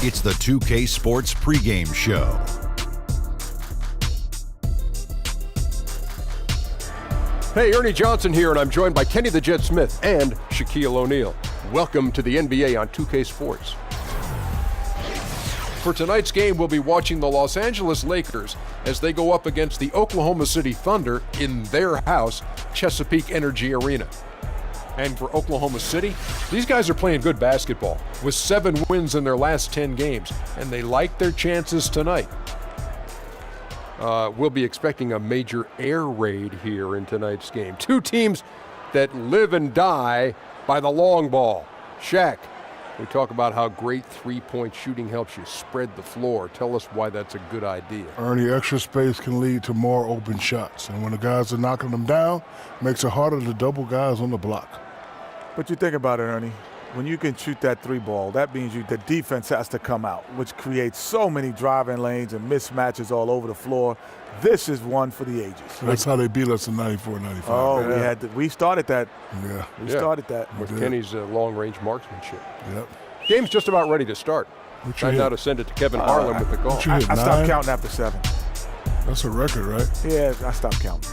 It's the 2K Sports pregame show. Hey, Ernie Johnson here, and I'm joined by Kenny the Jet Smith and Shaquille O'Neal. Welcome to the NBA on 2K Sports. For tonight's game, we'll be watching the Los Angeles Lakers as they go up against the Oklahoma City Thunder in their house, Chesapeake Energy Arena. And for Oklahoma City, these guys are playing good basketball with 7 wins in their last 10 games, and they like their chances tonight. We'll be expecting a major air raid here in tonight's game. 2 teams that live and die by the long ball. Shaq, we talk about how great three-point shooting helps you spread the floor. Tell us why that's a good idea. Ernie, extra space can lead to more open shots. And when the guys are knocking them down, it makes it harder to double guys on the block. But you think about it, Ernie. When you can shoot that 3 ball, that means the defense has to come out, which creates so many driving lanes and mismatches all over the floor. This is one for the ages. That's how they beat us in 94, 95. Oh, yeah. we started that. Yeah. We started that. With Kenny's long-range marksmanship. Yep. Game's just about ready to start. Time now to send it to Kevin Harlan with the call. I stopped counting after 7. That's a record, right? Yeah, I stopped counting.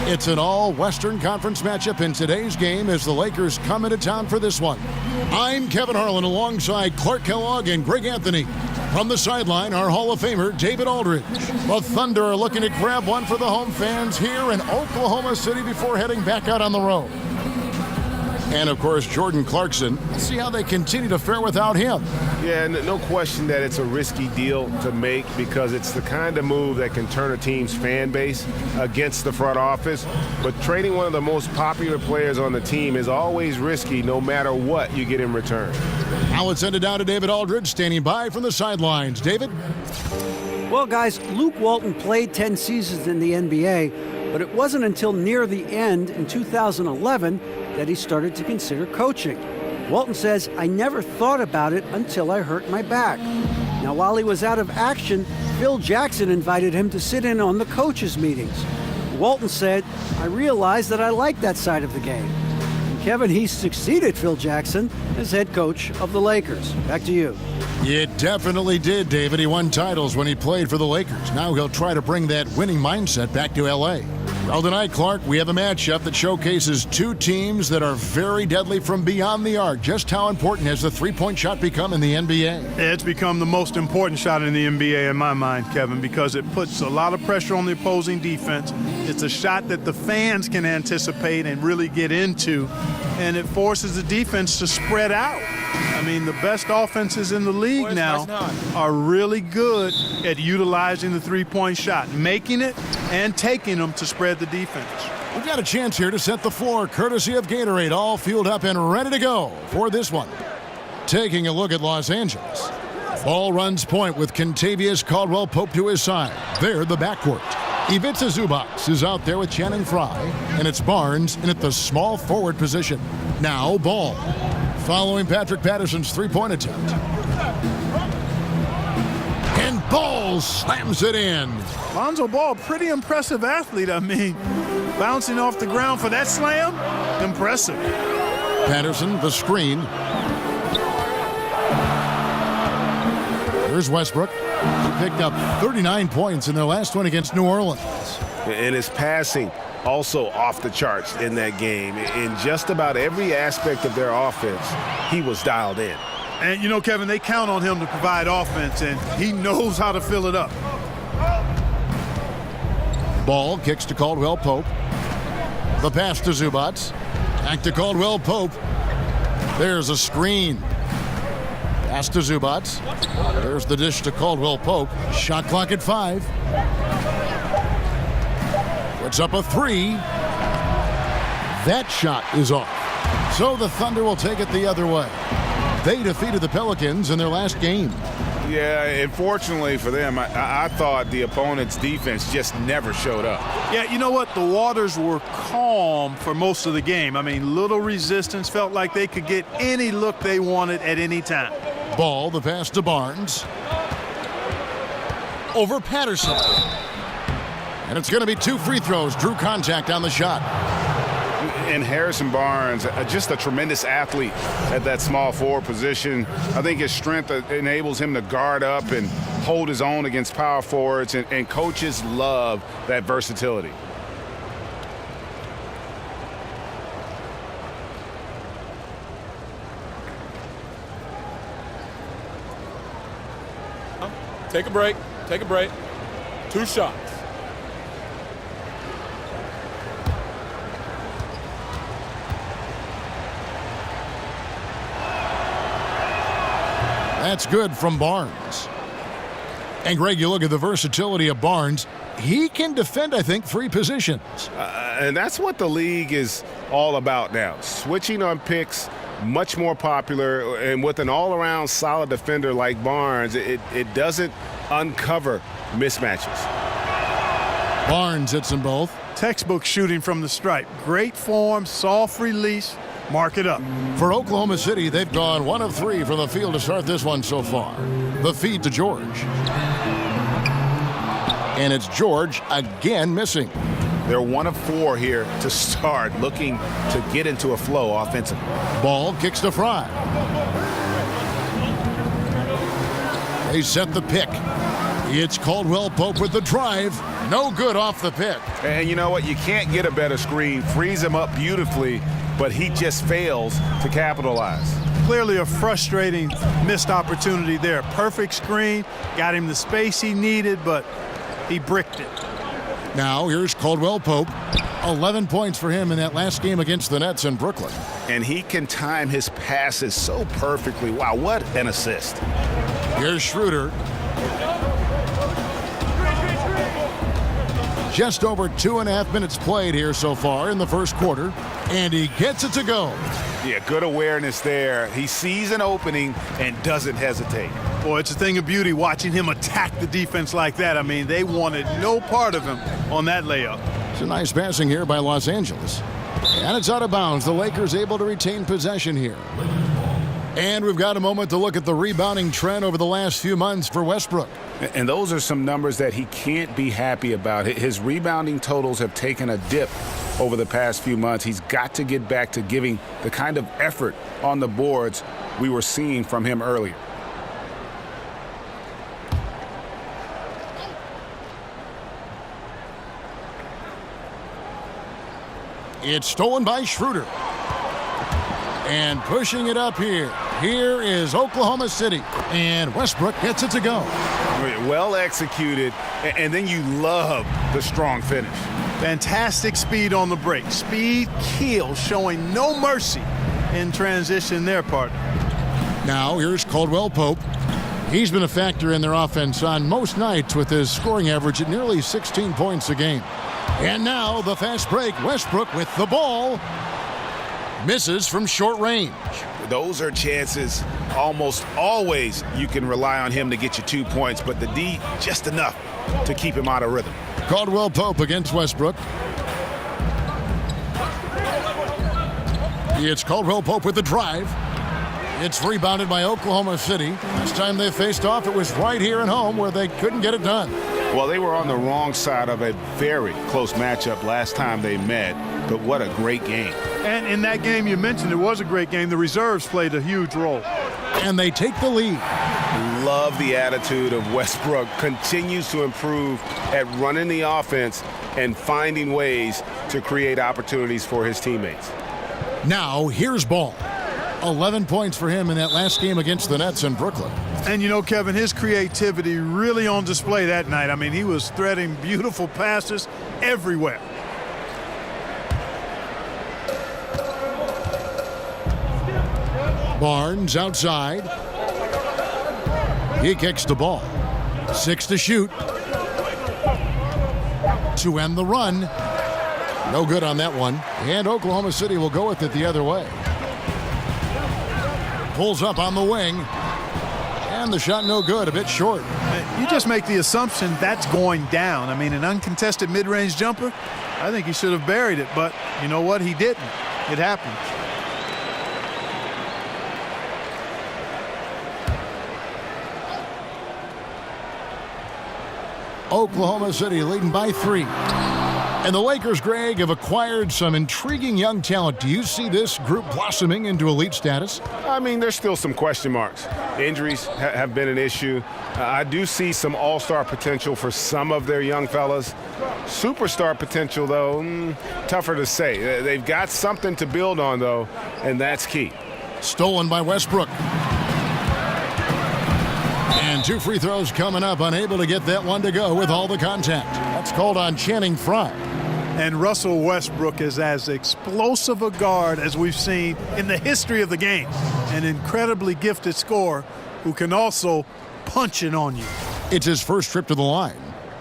It's an all-Western Conference matchup in today's game as the Lakers come into town for this one. I'm Kevin Harlan alongside Clark Kellogg and Greg Anthony. From the sideline, our Hall of Famer, David Aldridge. The Thunder are looking to grab one for the home fans here in Oklahoma City before heading back out on the road. And, of course, Jordan Clarkson. Let's see how they continue to fare without him. Yeah, no question that it's a risky deal to make because it's the kind of move that can turn a team's fan base against the front office. But trading one of the most popular players on the team is always risky no matter what you get in return. Now let's send it down to David Aldridge standing by from the sidelines. David? Well, guys, Luke Walton played 10 seasons in the NBA, but it wasn't until near the end in 2011 that he started to consider coaching. Walton says, "I never thought about it until I hurt my back." Now, while he was out of action, Phil Jackson invited him to sit in on the coaches' meetings. Walton said, "I realized that I like that side of the game." And Kevin, he succeeded Phil Jackson as head coach of the Lakers. Back to you. It definitely did, David. He won titles when he played for the Lakers. Now he'll try to bring that winning mindset back to L.A. Well, tonight, Clark, we have a matchup that showcases 2 teams that are very deadly from beyond the arc. Just how important has the three-point shot become in the NBA? It's become the most important shot in the NBA in my mind, Kevin, because it puts a lot of pressure on the opposing defense. It's a shot that the fans can anticipate and really get into, and it forces the defense to spread out. I mean, the best offenses in the league now are really good at utilizing the three-point shot, making it and taking them to spread the defense. We've got a chance here to set the floor, courtesy of Gatorade, all fueled up and ready to go for this one. Taking a look at Los Angeles. Ball runs point with Kentavious Caldwell-Pope to his side. They're the backcourt. Ivica Zubac is out there with Channing Frye, and it's Barnes in at the small forward position. Now Ball, following Patrick Patterson's three-point attempt. And Ball slams it in. Lonzo Ball, pretty impressive athlete. I mean, bouncing off the ground for that slam, impressive. Patterson, the screen. There's Westbrook. He picked up 39 points in their last one against New Orleans. And his passing also off the charts in that game. In just about every aspect of their offense, he was dialed in. And, you know, Kevin, they count on him to provide offense, and he knows how to fill it up. Ball kicks to Caldwell-Pope. The pass to Zubac. Back to Caldwell-Pope. There's a screen. Pass to Zubac. There's the dish to Caldwell-Pope. Shot clock at 5. Puts up a 3. That shot is off. So the Thunder will take it the other way. They defeated the Pelicans in their last game. Yeah, unfortunately for them, I thought the opponent's defense just never showed up. Yeah, you know what? The waters were calm for most of the game. I mean, little resistance, felt like they could get any look they wanted at any time. Ball, the pass to Barnes. Over Patterson. And it's going to be 2 free throws. Drew contact on the shot. And Harrison Barnes, just a tremendous athlete at that small forward position. I think his strength enables him to guard up and hold his own against power forwards, and coaches love that versatility. Take a break. Take a break. 2 shots. That's good from Barnes. And, Greg, you look at the versatility of Barnes. He can defend, I think, 3 positions. And that's what the league is all about now. Switching on picks, much more popular. And with an all-around solid defender like Barnes, it doesn't uncover mismatches. Barnes hits them both. Textbook shooting from the stripe. Great form, soft release. Mark it up. For Oklahoma City, they've gone 1 of 3 from the field to start this one so far. The feed to George. And it's George again missing. They're 1 of 4 here to start, looking to get into a flow offensively. Ball kicks to Fry. They set the pick. It's Caldwell Pope with the drive. No good off the pick. And you know what? You can't get a better screen. Frees him up beautifully, but he just fails to capitalize. Clearly a frustrating missed opportunity there. Perfect screen, got him the space he needed, but he bricked it. Now here's Caldwell Pope. 11 points for him in that last game against the Nets in Brooklyn. And he can time his passes so perfectly. Wow, what an assist. Here's Schroeder. Just over 2.5 minutes played here so far in the first quarter, and he gets it to go. Yeah, good awareness there. He sees an opening and doesn't hesitate. Boy, it's a thing of beauty watching him attack the defense like that. I mean, they wanted no part of him on that layup. It's a nice passing here by Los Angeles. And it's out of bounds. The Lakers able to retain possession here. And we've got a moment to look at the rebounding trend over the last few months for Westbrook. And those are some numbers that he can't be happy about. His rebounding totals have taken a dip over the past few months. He's got to get back to giving the kind of effort on the boards we were seeing from him earlier. It's stolen by Schroeder. And pushing it up here. Here is Oklahoma City. And Westbrook gets it to go. Well executed. And then you love the strong finish. Fantastic speed on the break. Speed kill, showing no mercy in transition there, partner. Now here's Caldwell Pope. He's been a factor in their offense on most nights with his scoring average at nearly 16 points a game. And now the fast break. Westbrook with the ball. Misses from short range. Those are chances almost always you can rely on him to get you 2 points, but the D just enough to keep him out of rhythm. Caldwell Pope against Westbrook. It's Caldwell Pope with the drive. It's rebounded by Oklahoma City. Last time they faced off, it was right here at home where they couldn't get it done. Well, they were on the wrong side of a very close matchup last time they met, but what a great game. And in that game you mentioned, it was a great game. The reserves played a huge role. And they take the lead. Love the attitude of Westbrook. Continues to improve at running the offense and finding ways to create opportunities for his teammates. Now, here's Ball. 11 points for him in that last game against the Nets in Brooklyn. And you know, Kevin, his creativity really on display that night. I mean, he was threading beautiful passes everywhere. Barnes outside. He kicks the ball. 6 to shoot. To end the run. No good on that one. And Oklahoma City will go with it the other way. Pulls up on the wing. And the shot no good, a bit short. You just make the assumption that's going down. I mean, an uncontested mid-range jumper, I think he should have buried it. But you know what? He didn't. It happened. Oklahoma City leading by 3. And the Lakers, Greg, have acquired some intriguing young talent. Do you see this group blossoming into elite status? I mean, there's still some question marks. Injuries have been an issue. I do see some all-star potential for some of their young fellas. Superstar potential, though, tougher to say. They've got something to build on, though, and that's key. Stolen by Westbrook. And 2 free throws coming up, unable to get that one to go with all the contact. That's called on Channing Frye. And Russell Westbrook is as explosive a guard as we've seen in the history of the game. An incredibly gifted scorer who can also punch it on you. It's his first trip to the line.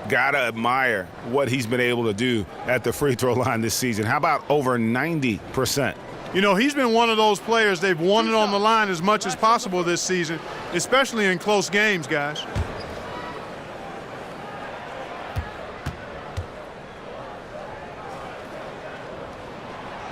Gotta admire what he's been able to do at the free throw line this season. How about over 90%? You know, he's been one of those players, they've won it on the line as much as possible this season, especially in close games, guys.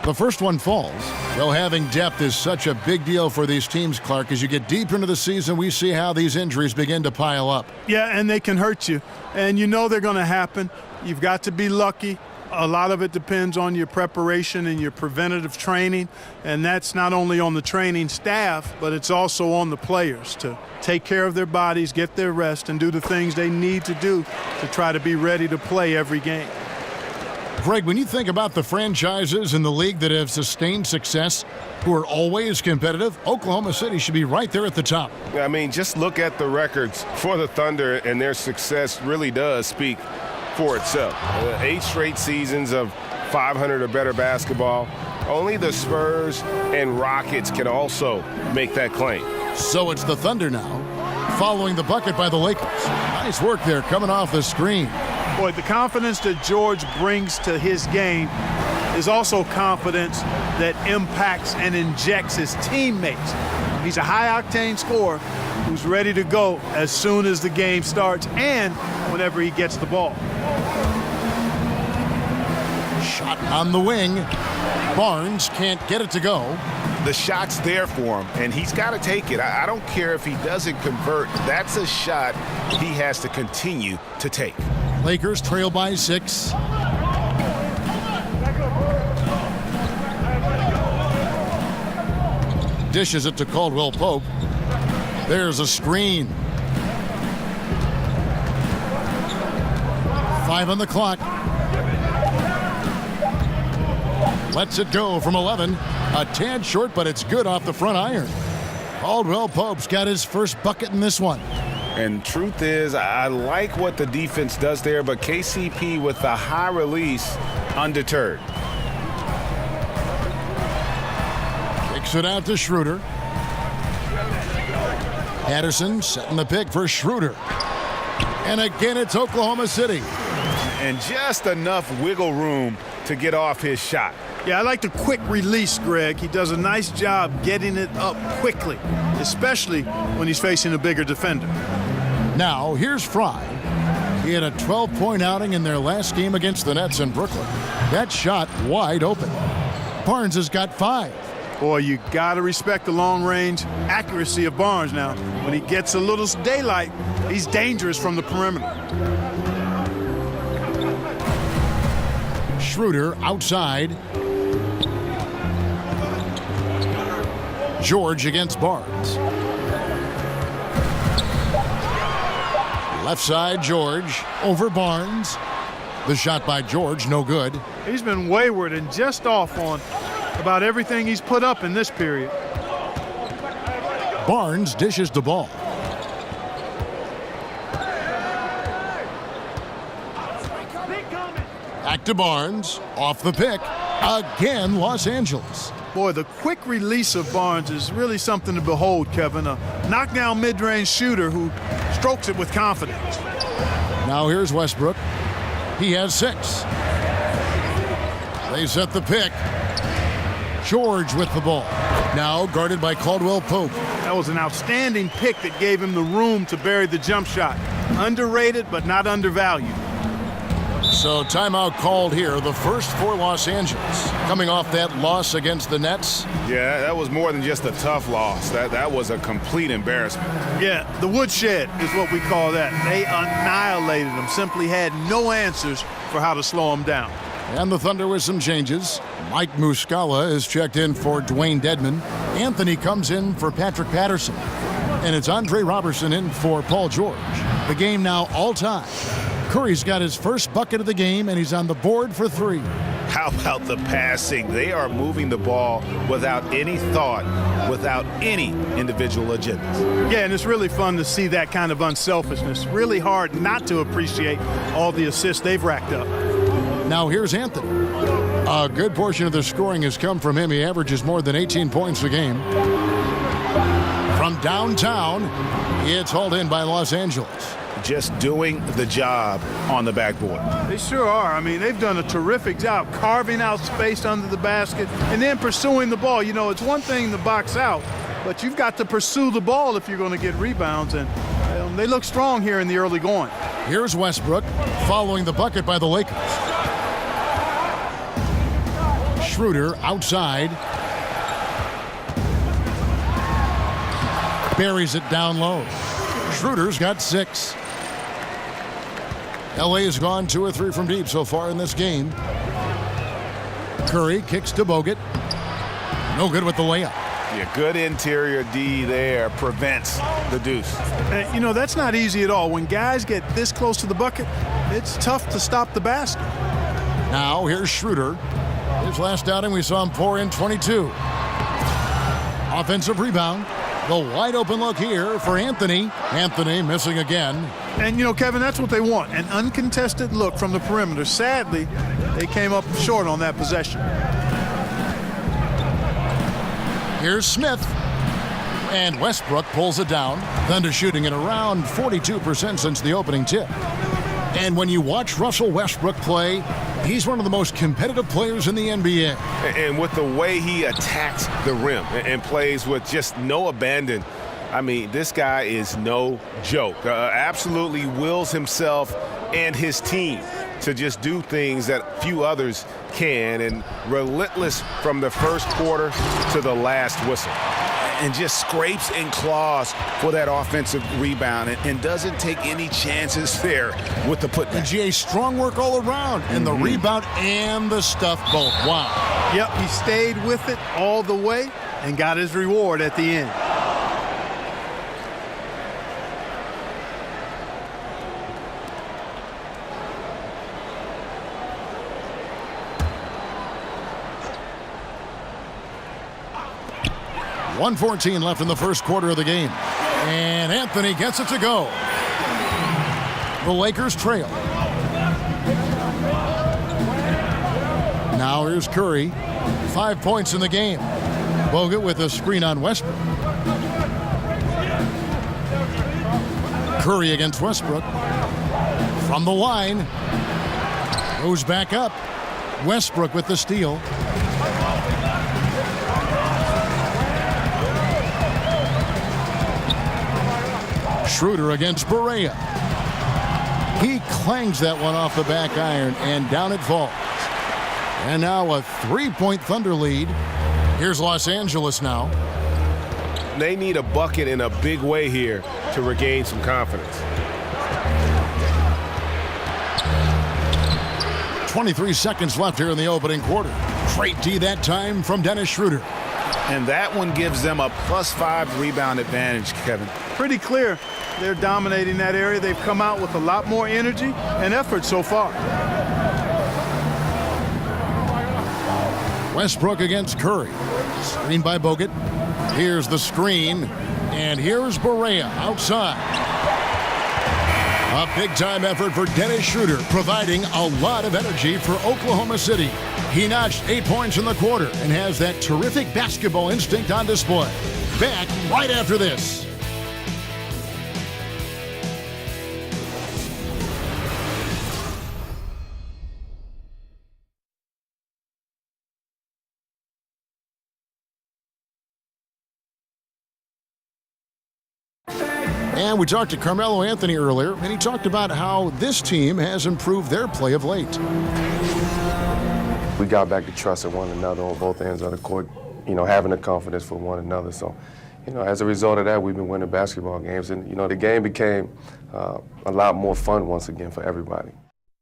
The first one falls. Though having depth is such a big deal for these teams, Clark. As you get deep into the season, we see how these injuries begin to pile up. Yeah, and they can hurt you. And you know they're going to happen. You've got to be lucky. A lot of it depends on your preparation and your preventative training. And that's not only on the training staff, but it's also on the players to take care of their bodies, get their rest, and do the things they need to do to try to be ready to play every game. Greg, when you think about the franchises in the league that have sustained success, who are always competitive, Oklahoma City should be right there at the top. I mean, just look at the records for the Thunder, and their success really does speak for itself. 8 straight seasons of 500 or better basketball. Only the Spurs and Rockets can also make that claim. So it's the Thunder now, following the bucket by the Lakers. Nice work there coming off the screen. Boy, the confidence that George brings to his game is also confidence that impacts and injects his teammates. He's a high-octane scorer who's ready to go as soon as the game starts and whenever he gets the ball. Shot on the wing. Barnes can't get it to go. The shot's there for him, and he's got to take it. I don't care if he doesn't convert. That's a shot he has to continue to take. Lakers trail by 6. Dishes it to Caldwell Pope. There's a screen. 5 on the clock. Lets it go from 11. A tad short, but it's good off the front iron. Caldwell Pope's got his first bucket in this one. And truth is, I like what the defense does there, but KCP with the high release, undeterred. Kicks it out to Schroeder. Patterson setting the pick for Schroeder. And again, it's Oklahoma City. And just enough wiggle room to get off his shot. Yeah, I like the quick release, Greg. He does a nice job getting it up quickly, especially when he's facing a bigger defender. Now, here's Frye. He had a 12-point outing in their last game against the Nets in Brooklyn. That shot wide open. Barnes has got 5. Boy, you got to respect the long-range accuracy of Barnes now. When he gets a little daylight, he's dangerous from the perimeter. Schroeder outside. George against Barnes. Left side, George over Barnes. The shot by George, no good. He's been wayward and just off on about everything he's put up in this period. Barnes dishes the ball. Back to Barnes, off the pick. Again, Los Angeles. Boy, the quick release of Barnes is really something to behold, Kevin. A knockdown mid-range shooter who strokes it with confidence. Now here's Westbrook. He has 6. They set the pick. George with the ball. Now guarded by Caldwell Pope. That was an outstanding pick that gave him the room to bury the jump shot. Underrated, but not undervalued. So timeout called here, the first for Los Angeles. Coming off that loss against the Nets. Yeah, that was more than just a tough loss. That was a complete embarrassment. Yeah, the woodshed is what we call that. They annihilated them, simply had no answers for how to slow them down. And the Thunder with some changes. Mike Muscala is checked in for Dwayne Dedman. Anthony comes in for Patrick Patterson. And it's Andre Robertson in for Paul George. The game now all time. Curry's got his first bucket of the game, and he's on the board for 3. How about the passing? They are moving the ball without any thought, without any individual agendas. Yeah, and it's really fun to see that kind of unselfishness. Really hard not to appreciate all the assists they've racked up. Now here's Anthony. A good portion of the scoring has come from him. He averages more than 18 points a game. From downtown, it's hauled in by Los Angeles. Just doing the job on the backboard. They sure are. I mean, they've done a terrific job carving out space under the basket and then pursuing the ball. You know, it's one thing to box out, but you've got to pursue the ball if you're going to get rebounds, and they look strong here in the early going. Here's Westbrook following the bucket by the Lakers. Schroeder outside. Buries it down low. Schroeder's got 6. LA has gone 2 or 3 from deep so far in this game. Curry kicks to Bogut. No good with the layup. Yeah, good interior D there prevents the deuce. You know, that's not easy at all. When guys get this close to the bucket, it's tough to stop the basket. Now here's Schroeder. His last outing, we saw him pour in 22. Offensive rebound. The wide open look here for Anthony. Anthony missing again. And, you know, Kevin, that's what they want, an uncontested look from the perimeter. Sadly, they came up short on that possession. Here's Smith. And Westbrook pulls it down. Thunder shooting at around 42% since the opening tip. And when you watch Russell Westbrook play, he's one of the most competitive players in the NBA. And with the way he attacks the rim and plays with just no abandon, I mean, this guy is no joke. Absolutely wills himself and his team to just do things that few others can, and relentless from the first quarter to the last whistle. And just scrapes and claws for that offensive rebound and doesn't take any chances there with the putback. And GA, strong work all around, and the rebound and the stuff both. Wow. Yep, he stayed with it all the way and got his reward at the end. .114 left in the first quarter of the game. And Anthony gets it to go. The Lakers trail. Now here's Curry. 5 points in the game. Bogut with a screen on Westbrook. Curry against Westbrook. From the line. Goes back up. Westbrook with the steal. Schroeder against Barea. He clangs that one off the back iron, and down it falls. And now a 3-point Thunder lead. Here's Los Angeles now. They need a bucket in a big way here to regain some confidence. 23 seconds left here in the opening quarter. Great D that time from Dennis Schroeder. And that one gives them a +5 rebound advantage, Kevin. Pretty clear. They're dominating that area. They've come out with a lot more energy and effort so far. Westbrook against Curry. Screen by Bogut. Here's the screen. And here's Barea outside. A big-time effort for Dennis Schroeder, providing a lot of energy for Oklahoma City. He notched 8 points in the quarter and has that terrific basketball instinct on display. Back right after this. And we talked to Carmelo Anthony earlier, and he talked about how this team has improved their play of late. We got back to trusting one another on both ends of the court, having the confidence for one another. So, as a result of that, we've been winning basketball games. And, the game became a lot more fun once again for everybody.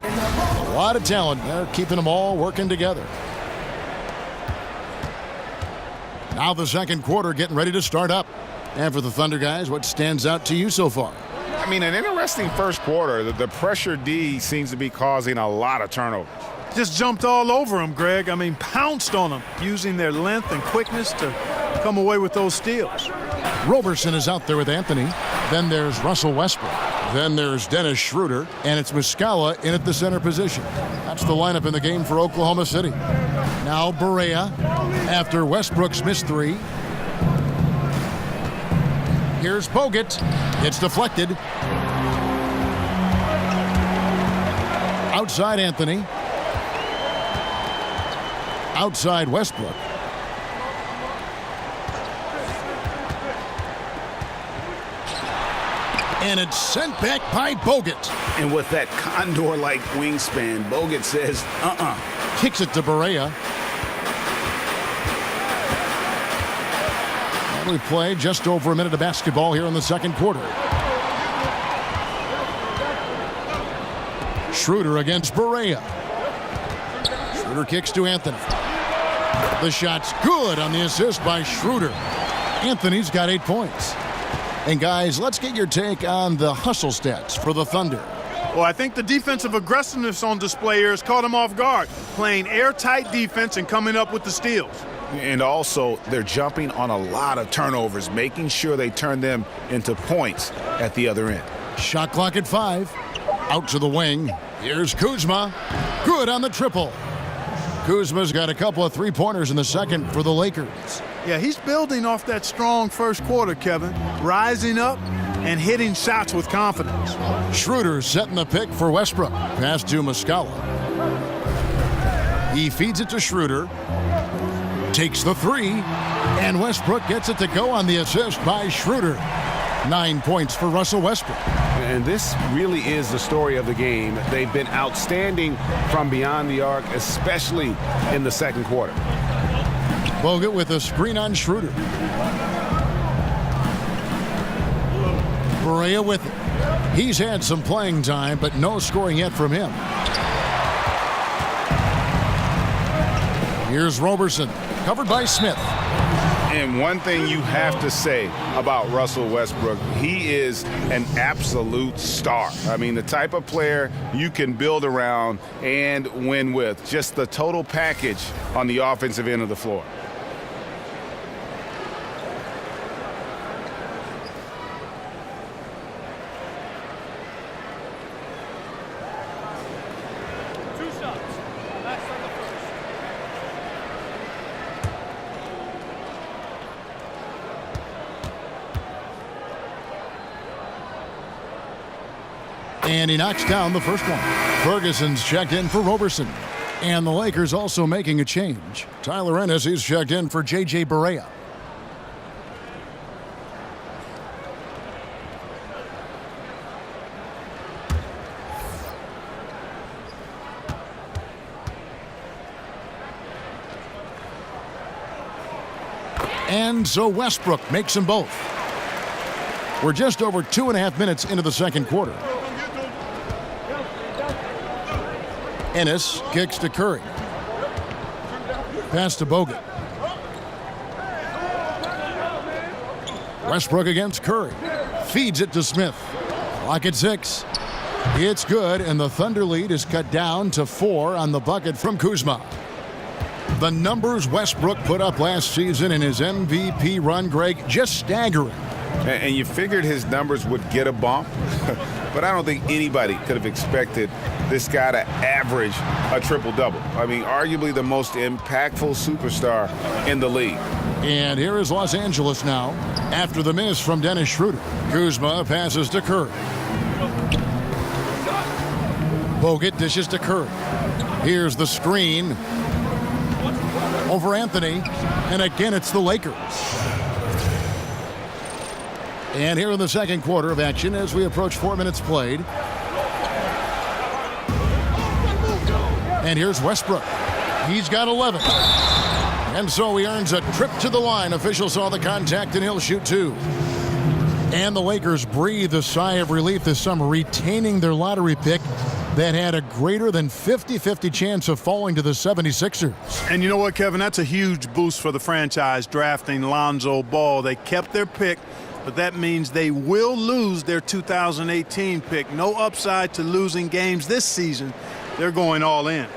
A lot of talent there, keeping them all working together. Now the second quarter getting ready to start up. And for the Thunder guys, what stands out to you so far? I mean, an interesting first quarter. The pressure D seems to be causing a lot of turnovers. Just jumped all over him, Greg. I mean, pounced on him, using their length and quickness to come away with those steals. Roberson is out there with Anthony. Then there's Russell Westbrook. Then there's Dennis Schroeder. And it's Muscala in at the center position. That's the lineup in the game for Oklahoma City. Now Barea after Westbrook's missed three. Here's Bogut. It's deflected. Outside Anthony. Outside Westbrook. And it's sent back by Bogut. And with that condor-like wingspan, Bogut says, Kicks it to Barea. We played just over a minute of basketball here in the second quarter. Schroeder against Barea. Schroeder kicks to Anthony. The shot's good on the assist by Schroeder. Anthony's got 8 points. And guys, let's get your take on the hustle stats for the Thunder. Well, I think the defensive aggressiveness on display here has caught them off guard, playing airtight defense and coming up with the steals. And also, they're jumping on a lot of turnovers, making sure they turn them into points at the other end. Shot clock at 5. Out to the wing. Here's Kuzma. Good on the triple. Kuzma's got a couple of three-pointers in the second for the Lakers. Yeah, he's building off that strong first quarter, Kevin. Rising up and hitting shots with confidence. Schroeder setting the pick for Westbrook. Pass to Muscala. He feeds it to Schroeder. Takes the three. And Westbrook gets it to go on the assist by Schroeder. 9 points for Russell Westbrook. And this really is the story of the game. They've been outstanding from beyond the arc, especially in the second quarter. Bogut with a screen on Schroeder. Barea with it. He's had some playing time, but no scoring yet from him. Here's Roberson, covered by Smith. And one thing you have to say about Russell Westbrook, he is an absolute star. I mean, the type of player you can build around and win with. Just the total package on the offensive end of the floor. And he knocks down the first one. Ferguson's checked in for Roberson. And the Lakers also making a change. Tyler Ennis is checked in for J.J. Barea. And so Westbrook makes them both. We're just over 2.5 minutes into the second quarter. Ennis kicks to Curry. Pass to Bogut. Westbrook against Curry. Feeds it to Smith. Clock at 6. It's good, and the Thunder lead is cut down to 4 on the bucket from Kuzma. The numbers Westbrook put up last season in his MVP run, Greg, just staggering. And you figured his numbers would get a bump, but I don't think anybody could have expected this guy to average a triple-double. I mean, arguably the most impactful superstar in the league. And here is Los Angeles now after the miss from Dennis Schroeder. Kuzma passes to Curry. Bogut dishes to Curry. Here's the screen over Anthony, and again it's the Lakers. And here in the second quarter of action as we approach 4 minutes played. And here's Westbrook. He's got 11. And so he earns a trip to the line. Officials saw the contact and he'll shoot 2. And the Lakers breathe a sigh of relief this summer, retaining their lottery pick that had a greater than 50-50 chance of falling to the 76ers. And you know what, Kevin? That's a huge boost for the franchise drafting Lonzo Ball. They kept their pick, but that means they will lose their 2018 pick. No upside to losing games this season. They're going all in.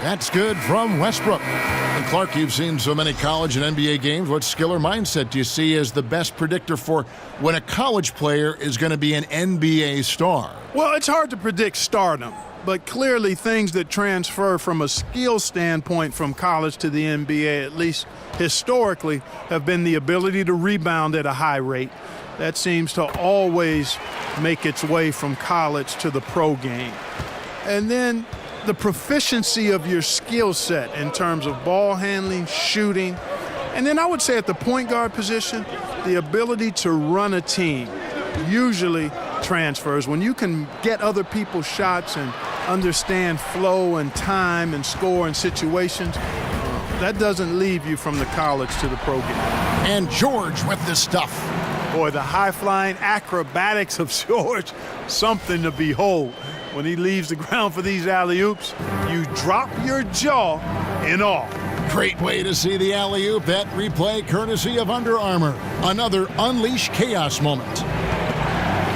That's good from Westbrook. And Clark, you've seen so many college and NBA games. What skill or mindset do you see as the best predictor for when a college player is going to be an NBA star? Well, it's hard to predict stardom, but clearly things that transfer from a skill standpoint from college to the NBA, at least historically, have been the ability to rebound at a high rate. That seems to always make its way from college to the pro game. And then the proficiency of your skill set in terms of ball handling, shooting, and then I would say at the point guard position, the ability to run a team usually transfers. When you can get other people's shots and understand flow and time and score and situations, that doesn't leave you from the college to the pro game. And George with the stuff. Boy, the high-flying acrobatics of George, something to behold. When he leaves the ground for these alley-oops, you drop your jaw in awe. Great way to see the alley-oop. That replay courtesy of Under Armour. Another Unleash Chaos moment.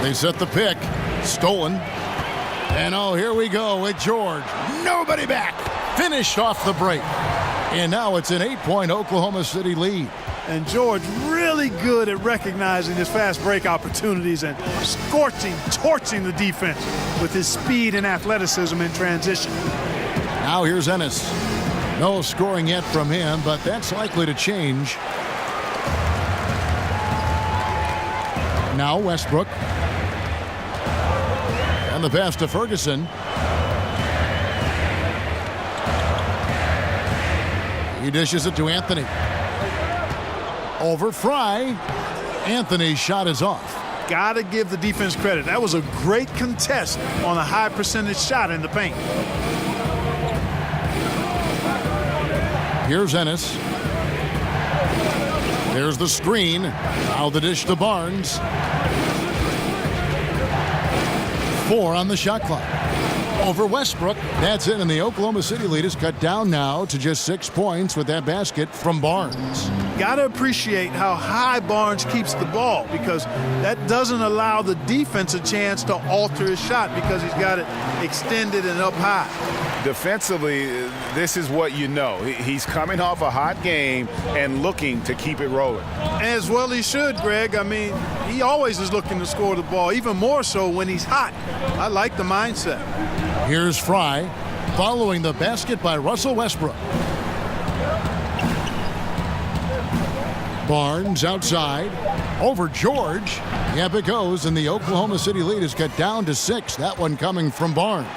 They set the pick. Stolen. And oh, here we go with George. Nobody back. Finished off the break. And now it's an 8-point Oklahoma City lead. And George really good at recognizing his fast break opportunities and torching the defense with his speed and athleticism in transition. Now here's Ennis. No scoring yet from him, but that's likely to change. Now Westbrook. And the pass to Ferguson. He dishes it to Anthony. Over Fry. Anthony's shot is off. Gotta give the defense credit. That was a great contest on a high percentage shot in the paint. Here's Ennis. There's the screen. Now the dish to Barnes. 4 on the shot clock. Over Westbrook. That's it, and the Oklahoma City lead is cut down now to just 6 points with that basket from Barnes. Got to appreciate how high Barnes keeps the ball, because that doesn't allow the defense a chance to alter his shot because he's got it extended and up high. Defensively, this is what you know. He's coming off a hot game and looking to keep it rolling. As well he should, Greg. I mean, he always is looking to score the ball, even more so when he's hot. I like the mindset. Here's Fry, following the basket by Russell Westbrook. Barnes outside. Over George. Yep, it goes, and the Oklahoma City lead is cut down to 6. That one coming from Barnes.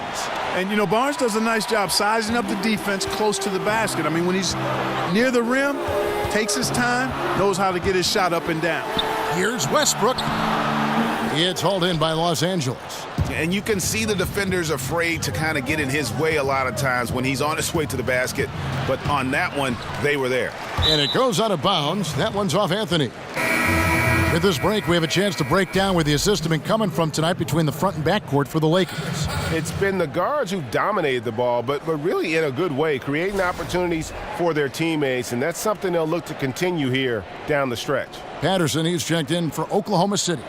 And, you know, Barnes does a nice job sizing up the defense close to the basket. I mean, when he's near the rim, takes his time, knows how to get his shot up and down. Here's Westbrook. It's hauled in by Los Angeles. And you can see the defenders afraid to kind of get in his way a lot of times when he's on his way to the basket. But on that one, they were there. And it goes out of bounds. That one's off Anthony. With this break, we have a chance to break down where the assist has been coming from tonight between the front and back court for the Lakers. It's been the guards who dominated the ball, but really in a good way, creating opportunities for their teammates, and that's something they'll look to continue here down the stretch. Patterson, he's checked in for Oklahoma City.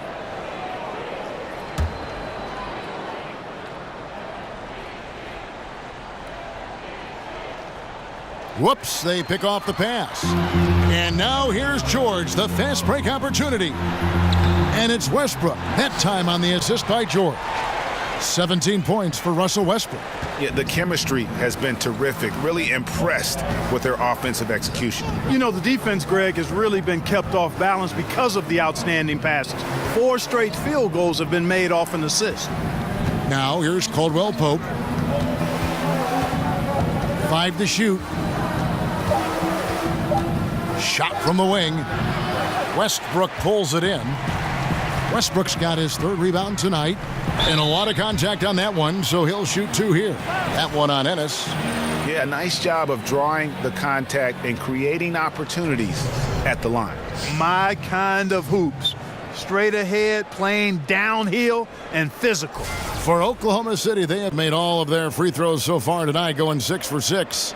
Whoops, they pick off the pass. And now here's George, the fast break opportunity. And it's Westbrook, that time on the assist by George. 17 points for Russell Westbrook. Yeah, the chemistry has been terrific. Really impressed with their offensive execution. You know, the defense, Greg, has really been kept off balance because of the outstanding passes. 4 straight field goals have been made off an assist. Now here's Caldwell Pope. 5 to shoot. Shot from the wing. Westbrook pulls it in. Westbrook's got his 3rd rebound tonight. And a lot of contact on that one, so he'll shoot 2 here. That one on Ennis. Yeah, nice job of drawing the contact and creating opportunities at the line. My kind of hoops. Straight ahead, playing downhill, and physical. For Oklahoma City, they have made all of their free throws so far tonight, going 6 for 6.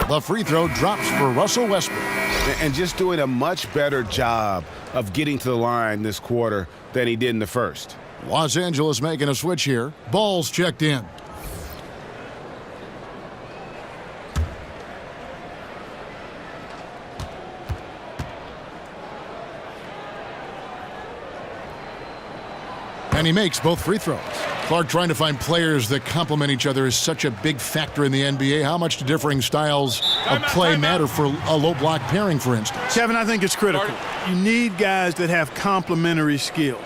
The free throw drops for Russell Westbrook. And just doing a much better job of getting to the line this quarter than he did in the first. Los Angeles making a switch here. Ball's checked in. And he makes both free throws. Clark, trying to find players that complement each other is such a big factor in the NBA. How much do differing styles of play matter for a low block pairing, for instance? Kevin, I think it's critical. You need guys that have complementary skills.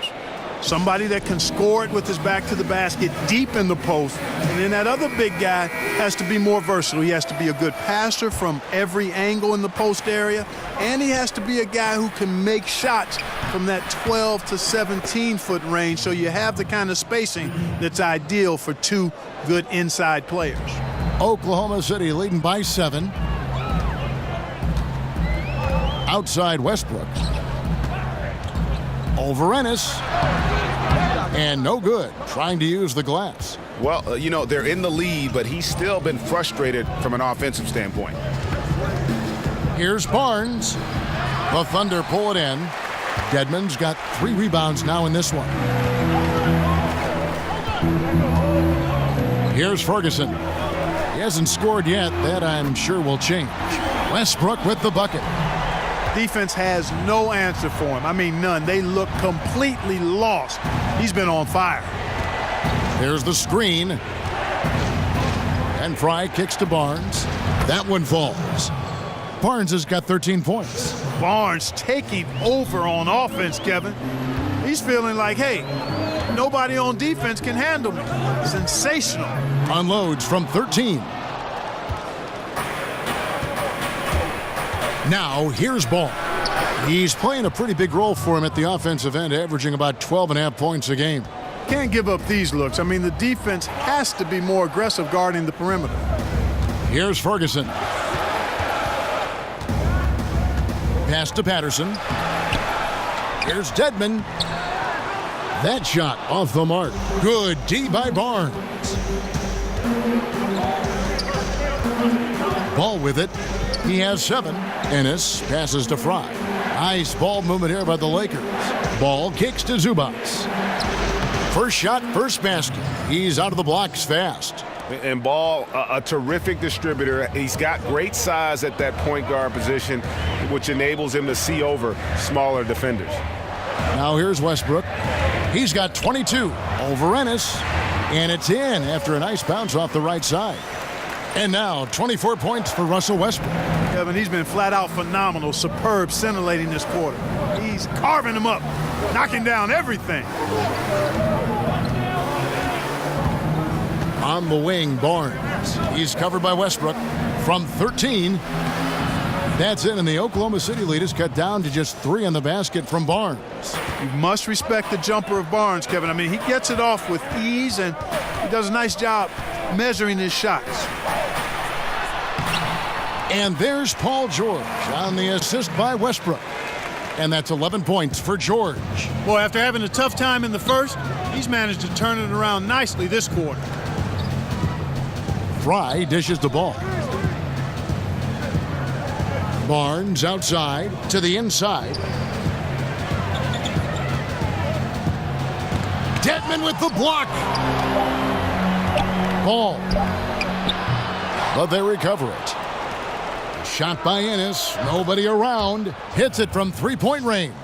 Somebody that can score it with his back to the basket deep in the post. And then that other big guy has to be more versatile. He has to be a good passer from every angle in the post area. And he has to be a guy who can make shots from that 12 to 17-foot range. So you have the kind of spacing that's ideal for 2 good inside players. Oklahoma City leading by 7. Outside Westbrook. Over Ennis. And no good, trying to use the glass. Well, you know, they're in the lead, but he's still been frustrated from an offensive standpoint. Here's Barnes. The Thunder pull it in. Dedmon's got 3 rebounds now in this one. Here's Ferguson. He hasn't scored yet. That, I'm sure, will change. Westbrook with the bucket. Defense has no answer for him. I mean, none. They look completely lost. He's been on fire. There's the screen. And Fry kicks to Barnes. That one falls. Barnes has got 13 points. Barnes taking over on offense, Kevin. He's feeling like, hey, nobody on defense can handle me. Sensational. Unloads from 13. Now, here's Ball. He's playing a pretty big role for him at the offensive end, averaging about 12.5 points a game. Can't give up these looks. I mean, the defense has to be more aggressive guarding the perimeter. Here's Ferguson. Pass to Patterson. Here's Dedmon. That shot off the mark. Good D by Barnes. Ball with it. He has 7. Ennis passes to Fry. Nice ball movement here by the Lakers. Ball kicks to Zubats. First shot, first basket. He's out of the blocks fast. And Ball, a terrific distributor. He's got great size at that point guard position, which enables him to see over smaller defenders. Now here's Westbrook. He's got 22 over Ennis. And it's in after a nice bounce off the right side. And now 24 points for Russell Westbrook. Kevin, he's been flat out phenomenal, superb, scintillating this quarter. He's carving them up, knocking down everything. On the wing, Barnes. He's covered by Westbrook from 13. That's it, and the Oklahoma City lead is cut down to just 3 on the basket from Barnes. You must respect the jumper of Barnes, Kevin. I mean, he gets it off with ease, and he does a nice job measuring his shots. And there's Paul George on the assist by Westbrook. And that's 11 points for George. Boy, after having a tough time in the first, he's managed to turn it around nicely this quarter. Fry dishes the ball. Barnes outside to the inside. Dedmon with the block. Ball. But they recover it. Shot by Ennis. Nobody around. Hits it from three-point range.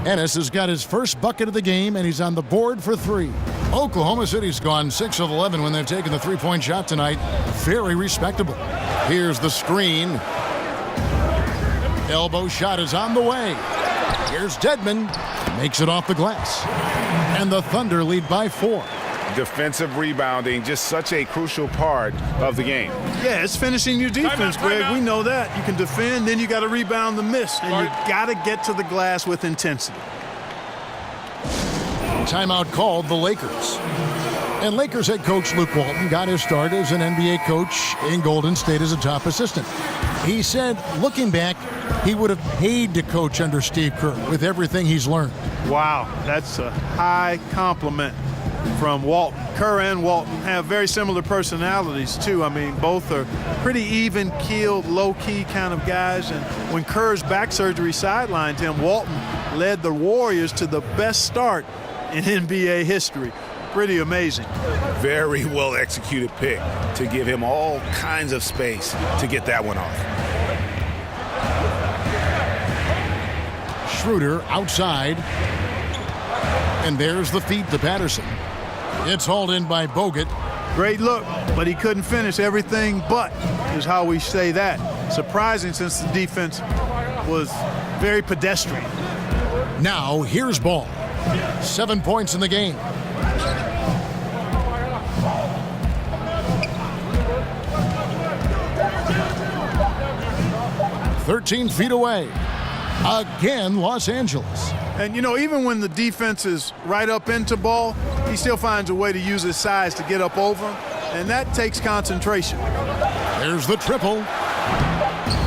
Ennis has got his first bucket of the game, and he's on the board for 3. Oklahoma City's gone 6 of 11 when they've taken the three-point shot tonight. Very respectable. Here's the screen. Elbow shot is on the way. Here's Dedmon. Makes it off the glass. And the Thunder lead by 4. Defensive rebounding, just such a crucial part of the game. Yeah, it's finishing your defense, Greg. We know that. You can defend, then you got to rebound the miss. And you got to get to the glass with intensity. Timeout called the Lakers. And Lakers head coach Luke Walton got his start as an NBA coach in Golden State as a top assistant. He said, looking back, he would have paid to coach under Steve Kerr with everything he's learned. Wow, that's a high compliment from Walton. Kerr and Walton have very similar personalities, too. I mean, both are pretty even-keeled, low-key kind of guys. And when Kerr's back surgery sidelined him, Walton led the Warriors to the best start in NBA history. Pretty amazing. Very well executed pick to give him all kinds of space to get that one off. Schroeder outside. And there's the feed to Patterson. It's hauled in by Bogut. Great look, but he couldn't finish. Everything but is how we say that. Surprising since the defense was very pedestrian. Now here's Ball. 7 points in the game. "13 feet away." Again, Los Angeles. And, you know, even when the defense is right up into Ball, he still finds a way to use his size to get up over him, and that takes concentration. There's the triple.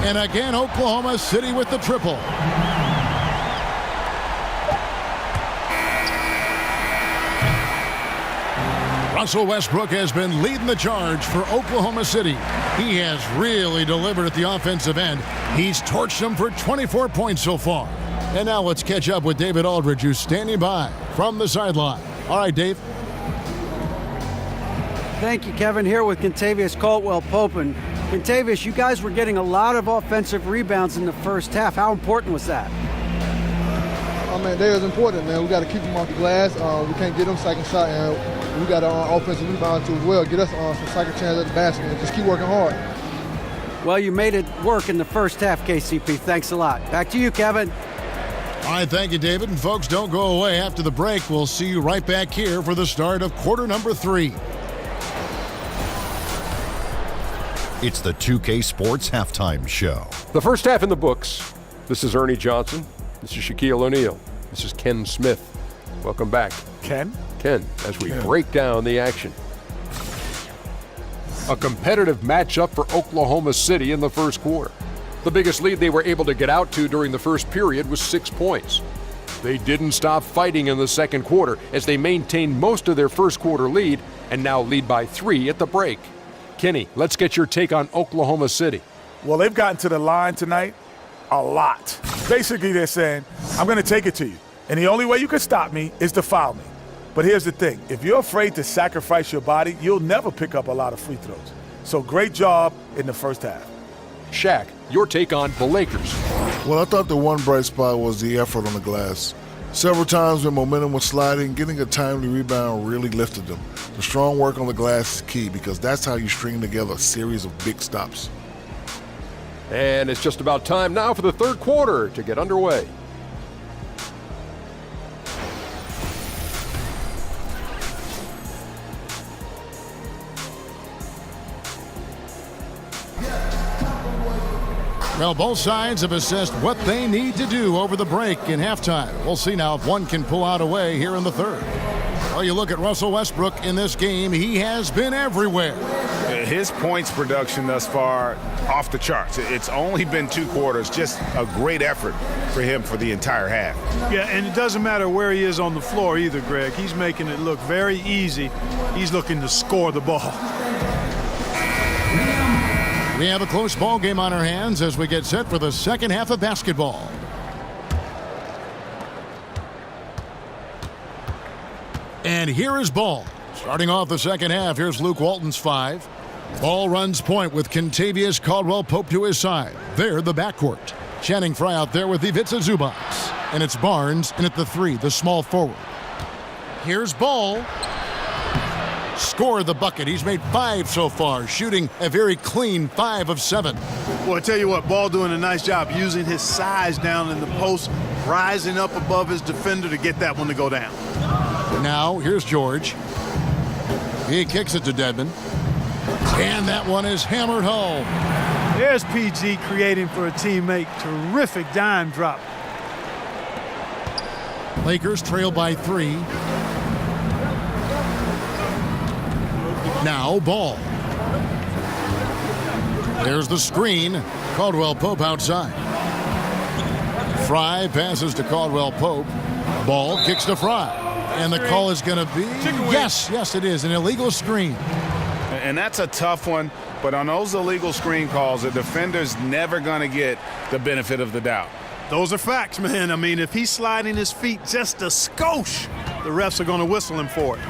And again, Oklahoma City with the triple. Russell Westbrook has been leading the charge for Oklahoma City. He has really delivered at the offensive end. He's torched them for 24 points so far. And now let's catch up with David Aldridge, who's standing by from the sideline. All right, Dave. Thank you, Kevin. Here with Kentavious Caldwell-Pope. And Kentavious, you guys were getting a lot of offensive rebounds in the first half. How important was that? I mean, they was important, man. We got to keep them off the glass. We can't get them second shot, and we got to offensive rebound too as well. Get us some second chance at the basket and just keep working hard. Well, you made it work in the first half, KCP. Thanks a lot. Back to you, Kevin. All right, thank you, David. And folks, don't go away. After the break, we'll see you right back here for the start of quarter number 3. It's the 2K Sports Halftime Show. The first half in the books. This is Ernie Johnson. This is Shaquille O'Neal. This is Ken Smith. Welcome back. Ken, as we break down the action. A competitive matchup for Oklahoma City in the first quarter. The biggest lead they were able to get out to during the first period was 6 points. They didn't stop fighting in the second quarter as they maintained most of their first quarter lead and now lead by 3 at the break. Kenny, let's get your take on Oklahoma City. Well, they've gotten to the line tonight a lot. Basically, they're saying, I'm going to take it to you. And the only way you can stop me is to foul me. But here's the thing. If you're afraid to sacrifice your body, you'll never pick up a lot of free throws. So great job in the first half. Shaq, your take on the Lakers. Well, I thought the one bright spot was the effort on the glass. Several times when momentum was sliding, getting a timely rebound really lifted them. The strong work on the glass is key because that's how you string together a series of big stops. And it's just about time now for the third quarter to get underway. Well, both sides have assessed what they need to do over the break in halftime. We'll see now if one can pull out a way here in the third. Well, you look at Russell Westbrook in this game, he has been everywhere. His points production thus far, off the charts. It's only been 2 quarters, just a great effort for him for the entire half. Yeah, and it doesn't matter where he is on the floor either, Greg. He's making it look very easy. He's looking to score the ball. We have a close ball game on our hands as we get set for the second half of basketball. And here is Ball. Starting off the second half, here's Luke Walton's 5. Ball runs point with Kentavious Caldwell-Pope to his side. There, the backcourt. Channing Frye out there with Ivica Zubac. And it's Barnes in at the 3, the small forward. Here's Ball. Scored the bucket. He's made 5 so far, shooting a very clean 5 of 7. Well, I tell you what, Ball doing a nice job using his size down in the post, rising up above his defender to get that one to go down. Now, here's George. He kicks it to Dedmon. And that one is hammered home. There's PG creating for a teammate. Terrific dime drop. Lakers trail by 3. Now Ball. There's the screen. Caldwell-Pope outside. Frye passes to Caldwell-Pope. Ball kicks to Frye. And the call is going to be, yes, it is, an illegal screen. And that's a tough one, but on those illegal screen calls, the defender's never going to get the benefit of the doubt. Those are facts, man. I mean, if he's sliding his feet just a skosh, the refs are going to whistle him for it.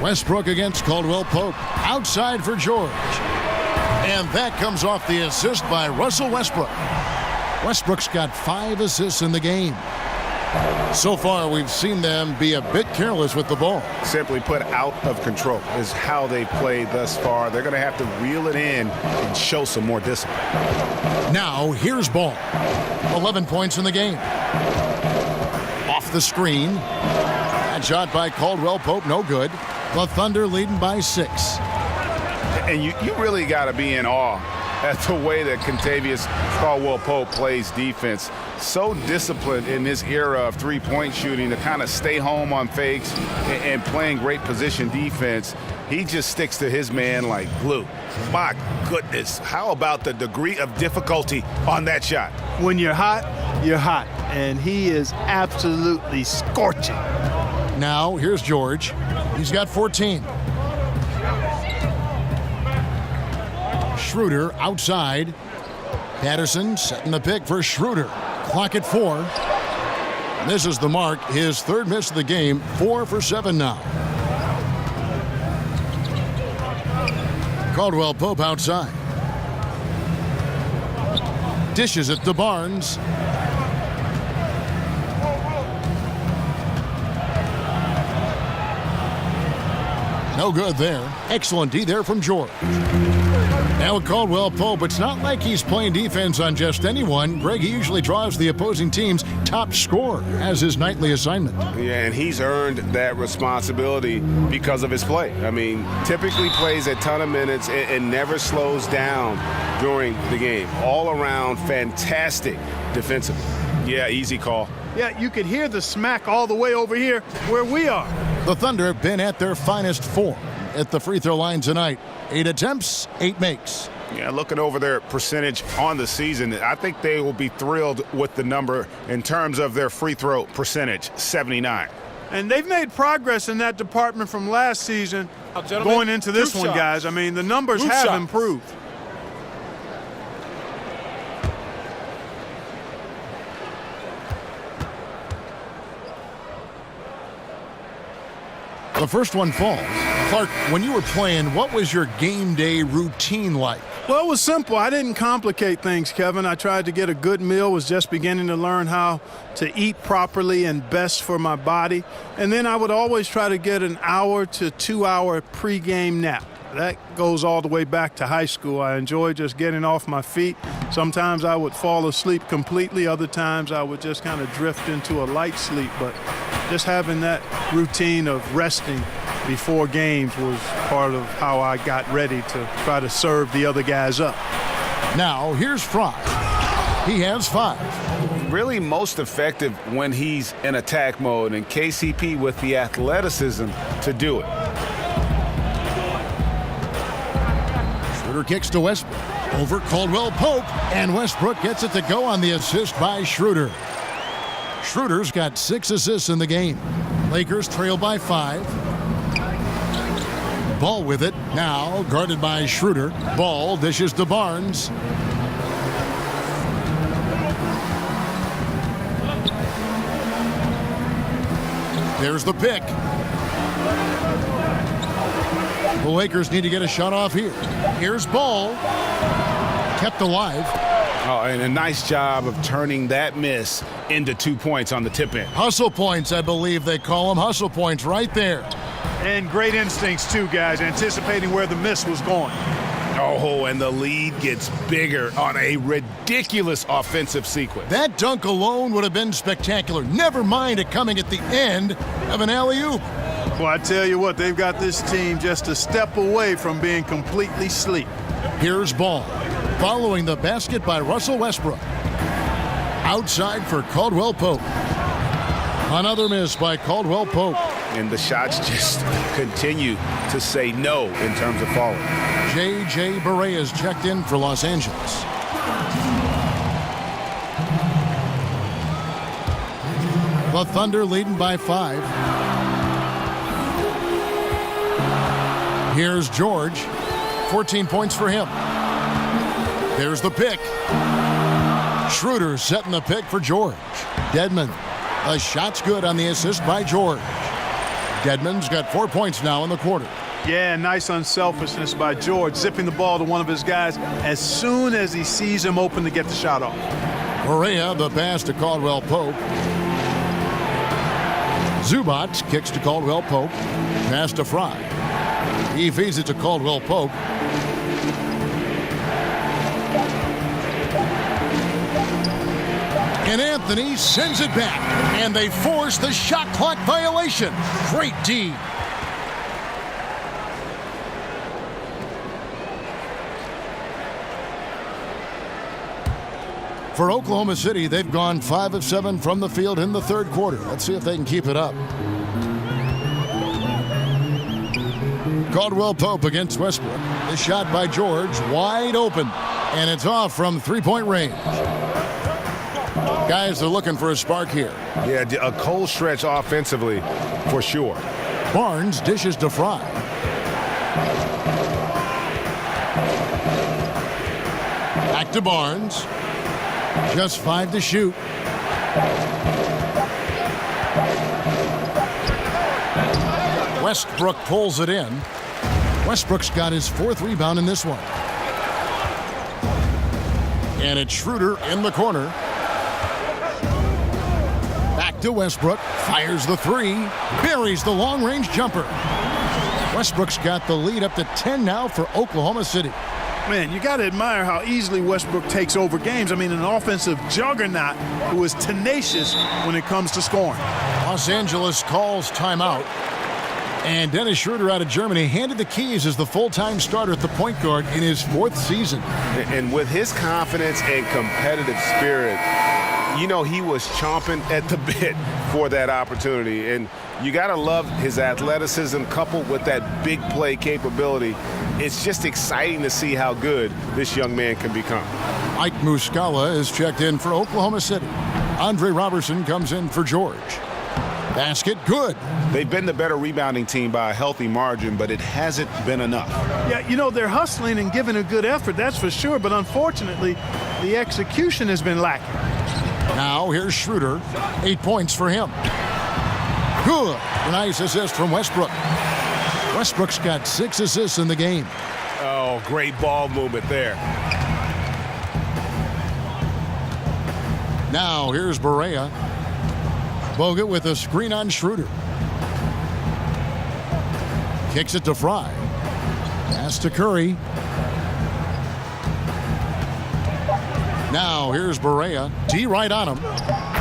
Westbrook against Caldwell-Pope. Outside for George. And that comes off the assist by Russell Westbrook. Westbrook's got 5 assists in the game. So far, we've seen them be a bit careless with the ball. Simply put, out of control is how they played thus far. They're going to have to reel it in and show some more discipline. Now, here's Ball. 11 points in the game. Off the screen. That shot by Caldwell-Pope, no good. The Thunder leading by 6. And you really got to be in awe at the way that Kentavious Caldwell-Pope plays defense. So disciplined in this era of three-point shooting to kind of stay home on fakes and playing great position defense. He just sticks to his man like glue. My goodness, how about the degree of difficulty on that shot? When you're hot, you're hot. And he is absolutely scorching. Now, here's George. He's got 14. Schroeder outside. Patterson setting the pick for Schroeder. Clock at 4. This is the mark. His 3rd miss of the game. 4 for 7 now. Caldwell-Pope outside. Dishes it to Barnes. No good there. Excellent D there from George. Now with Caldwell-Pope, it's not like he's playing defense on just anyone. Greg, he usually draws the opposing team's top scorer as his nightly assignment. Yeah, and he's earned that responsibility because of his play. I mean, typically plays a ton of minutes and never slows down during the game. All around, fantastic defensively. Yeah, easy call. Yeah, you could hear the smack all the way over here where we are. The Thunder have been at their finest form at the free throw line tonight. 8 attempts, 8 makes. Yeah, looking over their percentage on the season, I think they will be thrilled with the number in terms of their free throw percentage, 79. And they've made progress in that department from last season going into this one, guys. I mean, the numbers have improved. The first one falls. Clark, when you were playing, what was your game day routine like? Well, it was simple. I didn't complicate things, Kevin. I tried to get a good meal, was just beginning to learn how to eat properly and best for my body. And then I would always try to get an hour to 2 hour pregame nap. That goes all the way back to high school. I enjoyed just getting off my feet. Sometimes I would fall asleep completely. Other times I would just kind of drift into a light sleep. But just having that routine of resting before games was part of how I got ready to try to serve the other guys up. Now, here's Frye. He has 5. Really most effective when he's in attack mode, and KCP with the athleticism to do it. Schroeder kicks to Westbrook. Over Caldwell-Pope, and Westbrook gets it to go on the assist by Schroeder. Schroeder's got 6 assists in the game. Lakers trail by 5. Ball with it, now guarded by Schroeder. Ball dishes to Barnes. There's the pick. The Lakers need to get a shot off here. Here's Ball. Kept alive. Oh, and a nice job of turning that miss into 2 points on the tip in. Hustle points, I believe they call them. Hustle points right there. And great instincts, too, guys, anticipating where the miss was going. Oh, and the lead gets bigger on a ridiculous offensive sequence. That dunk alone would have been spectacular. Never mind it coming at the end of an alley-oop. Well, I tell you what, they've got this team just a step away from being completely asleep. Here's Ball. Following the basket by Russell Westbrook. Outside for Caldwell Pope. Another miss by Caldwell Pope. And the shots just continue to say no in terms of falling. J.J. Barea is checked in for Los Angeles. The Thunder leading by 5. Here's George. 14 points for him. There's the pick. Schroeder setting the pick for George. Dedmon. A shot's good on the assist by George. Dedmon's got 4 points now in the quarter. Yeah, nice unselfishness by George, zipping the ball to one of his guys as soon as he sees him open to get the shot off. Barea, the pass to Caldwell Pope. Zubac kicks to Caldwell Pope. Pass to Fry. He feeds it to Caldwell Pope. And Anthony sends it back. And they force the shot clock violation. Great D. For Oklahoma City, they've gone 5 of 7 from the field in the third quarter. Let's see if they can keep it up. Caldwell Pope against Westbrook. The shot by George, wide open. And it's off from three-point range. Guys are looking for a spark here. Yeah, a cold stretch offensively, for sure. Barnes dishes to Fry. Back to Barnes. Just 5 to shoot. Westbrook pulls it in. Westbrook's got his 4th rebound in this one. And it's Schroeder in the corner. Back to Westbrook. Fires the 3. Buries the long-range jumper. Westbrook's got the lead up to 10 now for Oklahoma City. Man, you got to admire how easily Westbrook takes over games. I mean, an offensive juggernaut who is tenacious when it comes to scoring. Los Angeles calls timeout. And Dennis Schroeder out of Germany handed the keys as the full-time starter at the point guard in his 4th season. And with his confidence and competitive spirit, you know, he was chomping at the bit for that opportunity. And you got to love his athleticism coupled with that big play capability. It's just exciting to see how good this young man can become. Mike Muscala is checked in for Oklahoma City. Andre Robertson comes in for George. Basket good. They've been the better rebounding team by a healthy margin, but it hasn't been enough. Yeah, you know, they're hustling and giving a good effort, that's for sure, but unfortunately, the execution has been lacking. Now here's Schroeder. 8 points for him. Good. Nice assist from Westbrook. Westbrook's got 6 assists in the game. Oh, great ball movement there. Now here's Barea. Bogut with a screen on Schroeder. Kicks it to Fry. Pass to Curry. Now here's Barea. D right on him.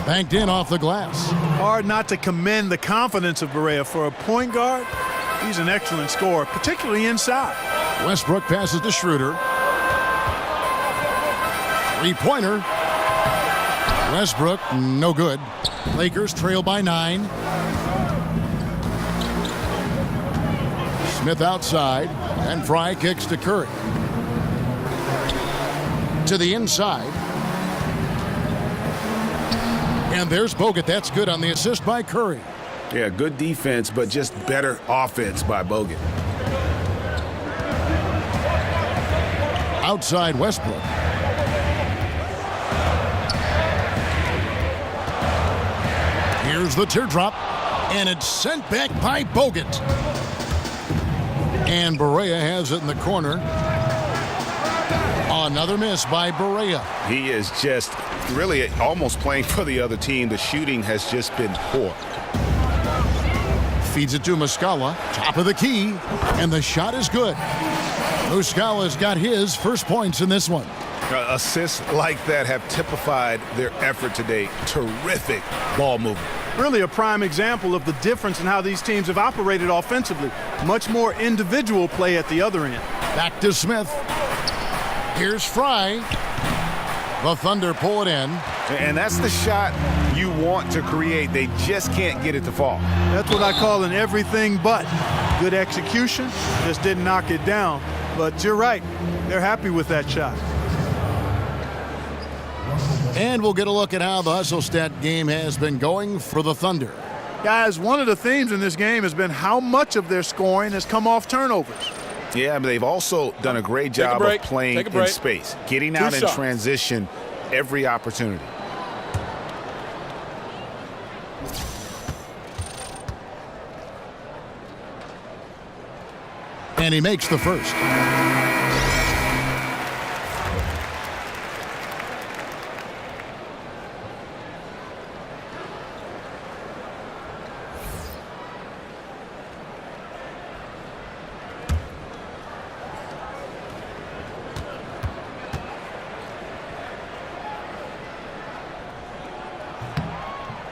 Banked in off the glass. Hard not to commend the confidence of Barea. For a point guard, he's an excellent scorer, particularly inside. Westbrook passes to Schroeder. 3-pointer. Westbrook, no good. Lakers trail by 9. Smith outside, and Fry kicks to Curry. To the inside. And there's Bogut. That's good on the assist by Curry. Yeah, good defense, but just better offense by Bogut. Outside Westbrook. Here's the teardrop. And it's sent back by Bogut. And Barea has it in the corner. Another miss by Barea. He is just really almost playing for the other team. The shooting has just been poor. Feeds it to Muscala, top of the key, and the shot is good. Muscala's got his first points in this one. Assists like that have typified their effort today. Terrific ball movement. Really a prime example of the difference in how these teams have operated offensively. Much more individual play at the other end. Back to Smith. Here's Fry. The Thunder pull it in. And that's the shot you want to create. They just can't get it to fall. That's what I call an everything but. Good execution, just didn't knock it down. But you're right, they're happy with that shot. And we'll get a look at how the hustle stat game has been going for the Thunder. Guys, one of the themes in this game has been how much of their scoring has come off turnovers. Yeah, but they've also done a great job of playing in space, getting out in transition every opportunity. And he makes the first.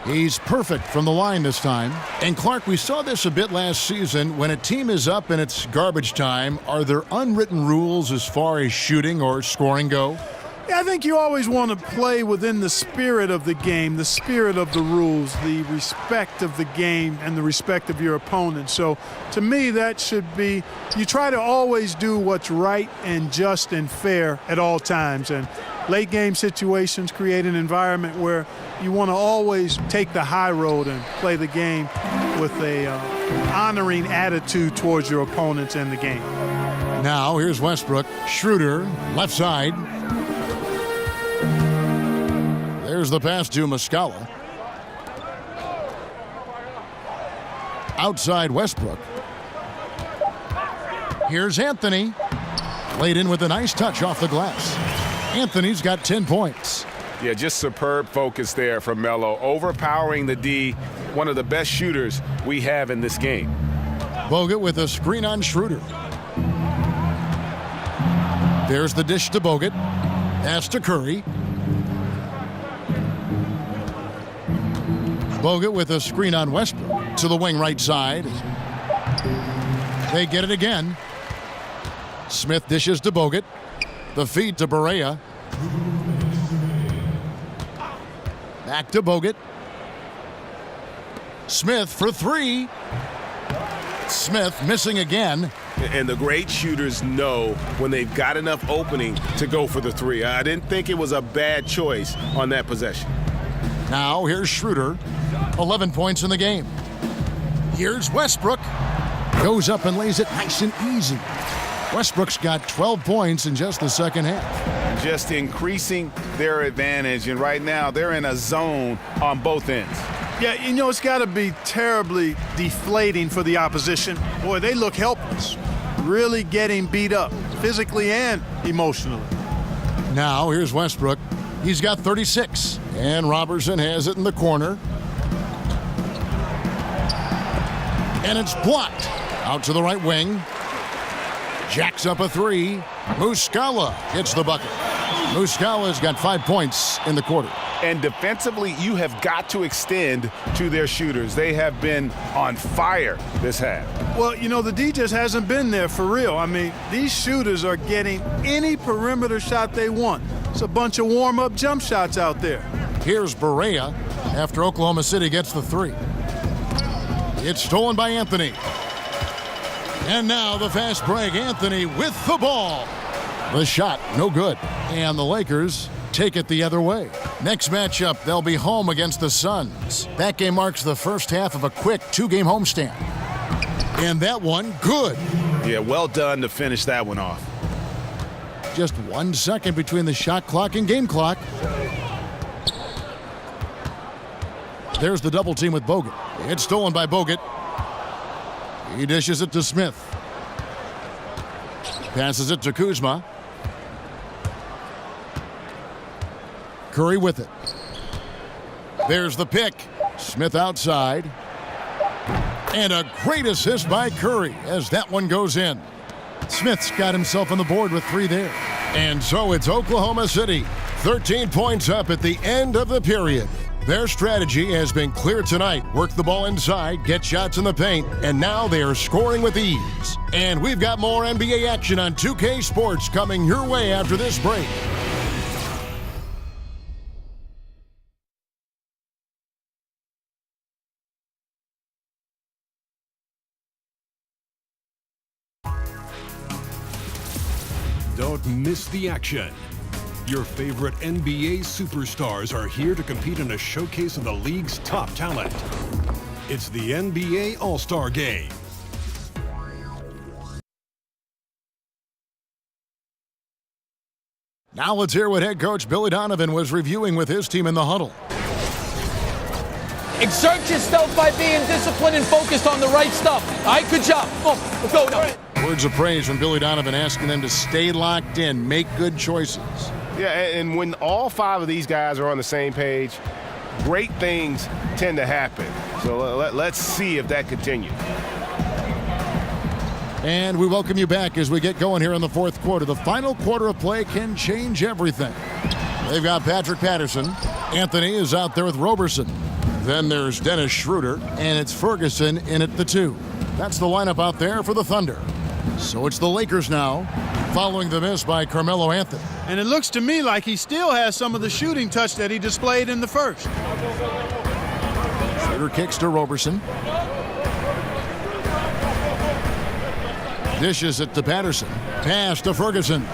He's perfect from the line this time. And Clark, we saw this a bit last season. When a team is up and it's garbage time, are there unwritten rules as far as shooting or scoring go? Yeah, I think you always want to play within the spirit of the game, the spirit of the rules, the respect of the game, and the respect of your opponent. So to me, that should be, you try to always do what's right and just and fair at all times. And late game situations create an environment where you want to always take the high road and play the game with a honoring attitude towards your opponents and the game. Now here's Westbrook. Schroeder, left side. There's the pass to Muscala. Outside Westbrook. Here's Anthony. Laid in with a nice touch off the glass. Anthony's got 10 points. Yeah, just superb focus there from Melo. Overpowering the D, one of the best shooters we have in this game. Bogut with a screen on Schroeder. There's the dish to Bogut. Pass to Curry. Bogut with a screen on Westbrook to the wing right side. They get it again. Smith dishes to Bogut. The feed to Barea. Back to Bogut. Smith for three. Smith missing again. And the great shooters know when they've got enough opening to go for the three. I didn't think it was a bad choice on that possession. Now here's Schroeder. 11 points in the game. Here's Westbrook. Goes up and lays it nice and easy. Westbrook's got 12 points in just the second half. Just increasing their advantage, and right now they're in a zone on both ends. Yeah, you know, it's got to be terribly deflating for the opposition. Boy, they look helpless. Really getting beat up, physically and emotionally. Now here's Westbrook. He's got 36. And Robertson has it in the corner. And it's blocked. Out to the right wing. Jacks up a three. Muscala hits the bucket. Muscala's got 5 points in the quarter. And defensively, you have got to extend to their shooters. They have been on fire this half. Well, you know, the D just hasn't been there for real. I mean, these shooters are getting any perimeter shot they want. It's a bunch of warm-up jump shots out there. Here's Barea after Oklahoma City gets the three. It's stolen by Anthony. And now the fast break. Anthony with the ball. The shot, no good. And the Lakers take it the other way. Next matchup, they'll be home against the Suns. That game marks the first half of a quick two-game homestand. And that one, good. Yeah, well done to finish that one off. Just 1 second between the shot clock and game clock. There's the double team with Bogut. It's stolen by Bogut. He dishes it to Smith. Passes it to Kuzma. Curry with it. There's the pick. Smith outside. And a great assist by Curry as that one goes in. Smith's got himself on the board with 3 there. And so it's Oklahoma City, 13 points up at the end of the period. Their strategy has been clear tonight. Work the ball inside, get shots in the paint, and now they are scoring with ease. And we've got more NBA action on 2K Sports coming your way after this break. Don't miss the action. Your favorite NBA superstars are here to compete in a showcase of the league's top talent. It's the NBA All-Star Game. Now let's hear what head coach Billy Donovan was reviewing with his team in the huddle. Exert yourself by being disciplined and focused on the right stuff. All right, good job. Let's go now. Words of praise from Billy Donovan asking them to stay locked in, make good choices. Yeah, and when all 5 of these guys are on the same page, great things tend to happen. So let's see if that continues. And we welcome you back as we get going here in the 4th quarter. The final quarter of play can change everything. They've got Patrick Patterson. Anthony is out there with Roberson. Then there's Dennis Schroeder, and it's Ferguson in at the 2. That's the lineup out there for the Thunder. So it's the Lakers now, following the miss by Carmelo Anthony. And it looks to me like he still has some of the shooting touch that he displayed in the first. Schroeder kicks to Roberson. Dishes it to Patterson. Pass to Ferguson.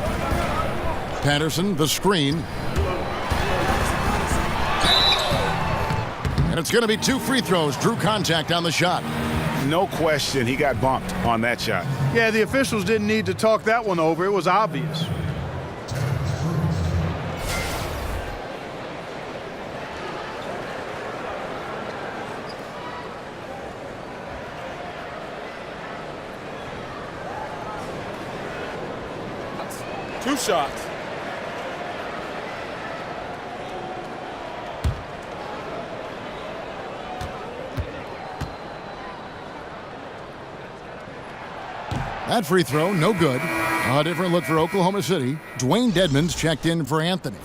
Patterson, the screen. And it's going to be 2 free throws. Drew contact on the shot. No question, he got bumped on that shot. Yeah, the officials didn't need to talk that one over. It was obvious. Two shots. That free throw, no good. A different look for Oklahoma City. Dwayne Dedmon's checked in for Anthony.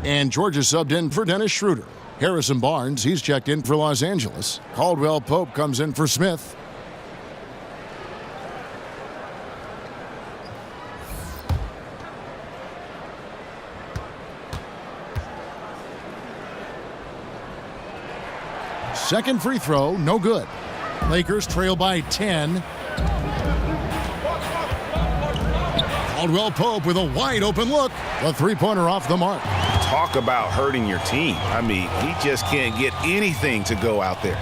And Georgia subbed in for Dennis Schroeder. Harrison Barnes, he's checked in for Los Angeles. Caldwell Pope comes in for Smith. Second free throw, no good. Lakers trail by 10. Caldwell Pope with a wide open look. A 3-pointer off the mark. Talk about hurting your team. I mean, he just can't get anything to go out there.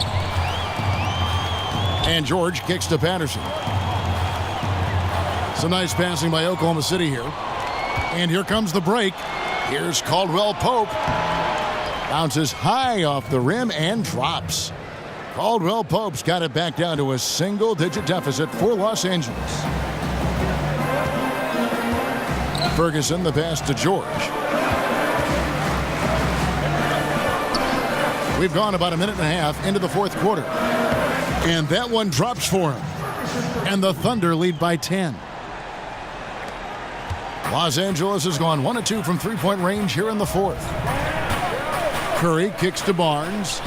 And George kicks to Patterson. Some nice passing by Oklahoma City here. And here comes the break. Here's Caldwell Pope. Bounces high off the rim and drops. Caldwell Pope's got it back down to a single-digit deficit for Los Angeles. Ferguson, the pass to George. We've gone about a minute and a half into the 4th quarter. And that one drops for him. And the Thunder lead by 10. Los Angeles has gone 1 of 2 from 3-point range here in the 4th. Curry kicks to Barnes.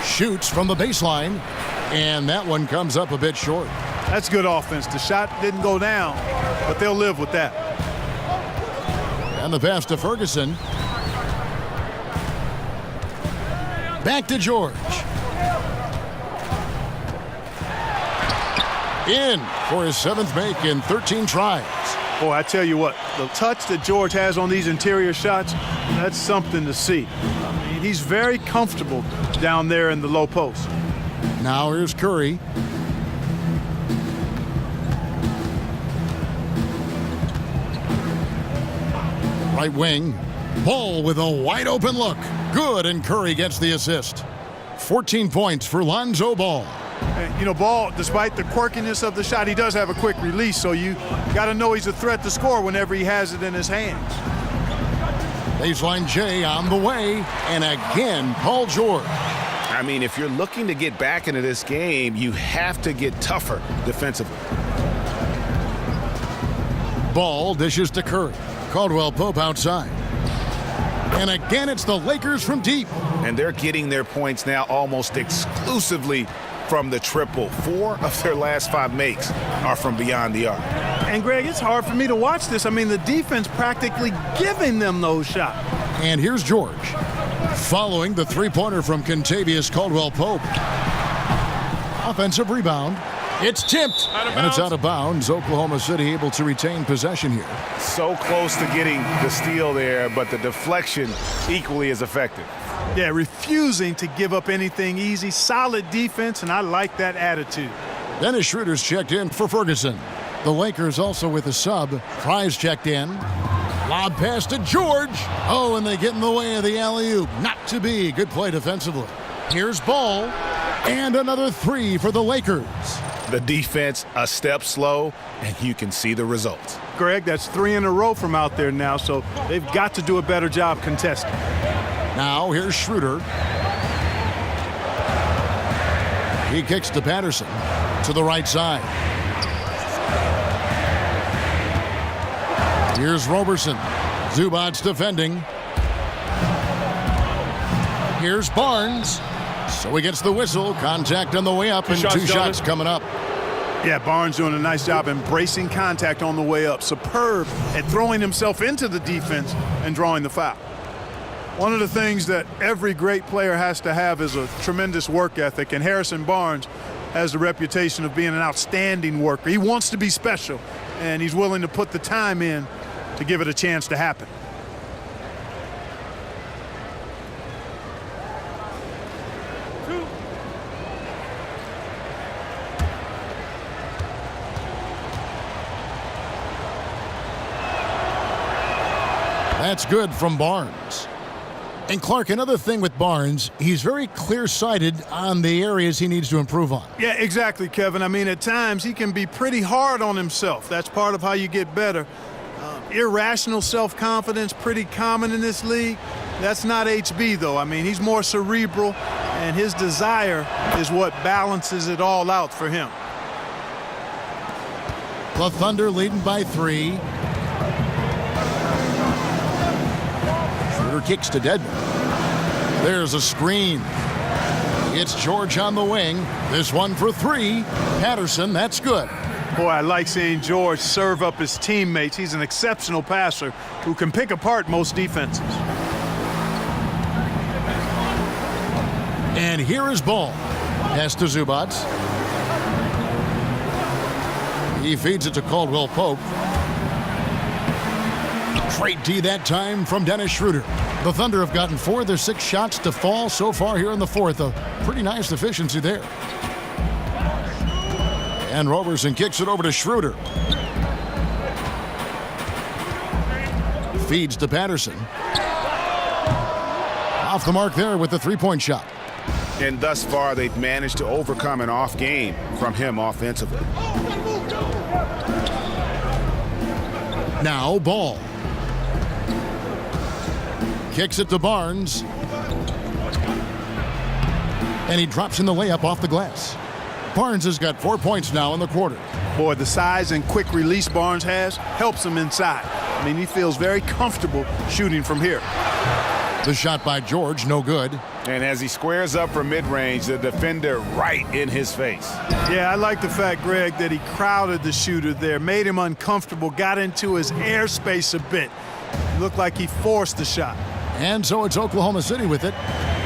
Shoots from the baseline, and that one comes up a bit short. That's good offense. The shot didn't go down, but they'll live with that. And the pass to Ferguson. Back to George. In for his 7th make in 13 tries. Boy, I tell you what, the touch that George has on these interior shots, that's something to see. I mean, he's very comfortable down there in the low post. Now here's Curry. Right wing. Ball with a wide open look. Good, and Curry gets the assist. 14 points for Lonzo Ball. And, you know, Ball, despite the quirkiness of the shot, he does have a quick release, so you got to know he's a threat to score whenever he has it in his hands. Baseline J on the way, and again, Paul George. I mean, if you're looking to get back into this game, you have to get tougher defensively. Ball dishes to Curry. Caldwell Pope outside. And again, it's the Lakers from deep. And they're getting their points now almost exclusively from the triple. 4 of their last 5 makes are from beyond the arc. And, Greg, it's hard for me to watch this. I mean, the defense practically giving them those shots. And here's George. Following the three-pointer from Kentavious Caldwell Pope. Offensive rebound. It's tipped. And it's out of bounds. Oklahoma City able to retain possession here. So close to getting the steal there, but the deflection equally as effective. Yeah, refusing to give up anything easy. Solid defense, and I like that attitude. Dennis Schroeder's checked in for Ferguson. The Lakers also with a sub. Fry's checked in. Lob pass to George. Oh, and they get in the way of the alley-oop. Not to be. Good play defensively. Here's Ball. And another 3 for the Lakers. The defense a step slow, and you can see the results. Greg, that's 3 in a row from out there now, so they've got to do a better job contesting. Now here's Schroeder. He kicks to Patterson to the right side. Here's Roberson. Zubac's defending. Here's Barnes. So he gets the whistle. Contact on the way up, and 2 shots coming up. Yeah, Barnes doing a nice job embracing contact on the way up. Superb at throwing himself into the defense and drawing the foul. One of the things that every great player has to have is a tremendous work ethic, and Harrison Barnes has the reputation of being an outstanding worker. He wants to be special, and he's willing to put the time in to give it a chance to happen. That's good from Barnes. And Clark, another thing with Barnes, he's very clear-sighted on the areas he needs to improve on. Yeah, exactly, Kevin. I mean, at times he can be pretty hard on himself. That's part of how you get better. Irrational self-confidence, pretty common in this league. That's not HB, though. I mean, he's more cerebral, and his desire is what balances it all out for him. The Thunder leading by 3. Schroeder kicks to Dedmon. There's a screen. It's George on the wing. This one for 3. Patterson, that's good. Boy, I like seeing George serve up his teammates. He's an exceptional passer who can pick apart most defenses. And here is Ball. Pass to Zubac. He feeds it to Caldwell Pope. Great D that time from Dennis Schroeder. The Thunder have gotten 4 of their 6 shots to fall so far here in the 4th. A pretty nice efficiency there. And Roberson kicks it over to Schroeder. Feeds to Patterson. Off the mark there with the 3-point shot. And thus far, they've managed to overcome an off game from him offensively. Now Ball. Kicks it to Barnes. And he drops in the layup off the glass. Barnes has got 4 points now in the quarter. Boy, the size and quick release Barnes has helps him inside. I mean, he feels very comfortable shooting from here. The shot by George, no good. And as he squares up for mid-range, the defender right in his face. Yeah, I like the fact, Greg, that he crowded the shooter there, made him uncomfortable, got into his airspace a bit. It looked like he forced the shot. And so it's Oklahoma City with it,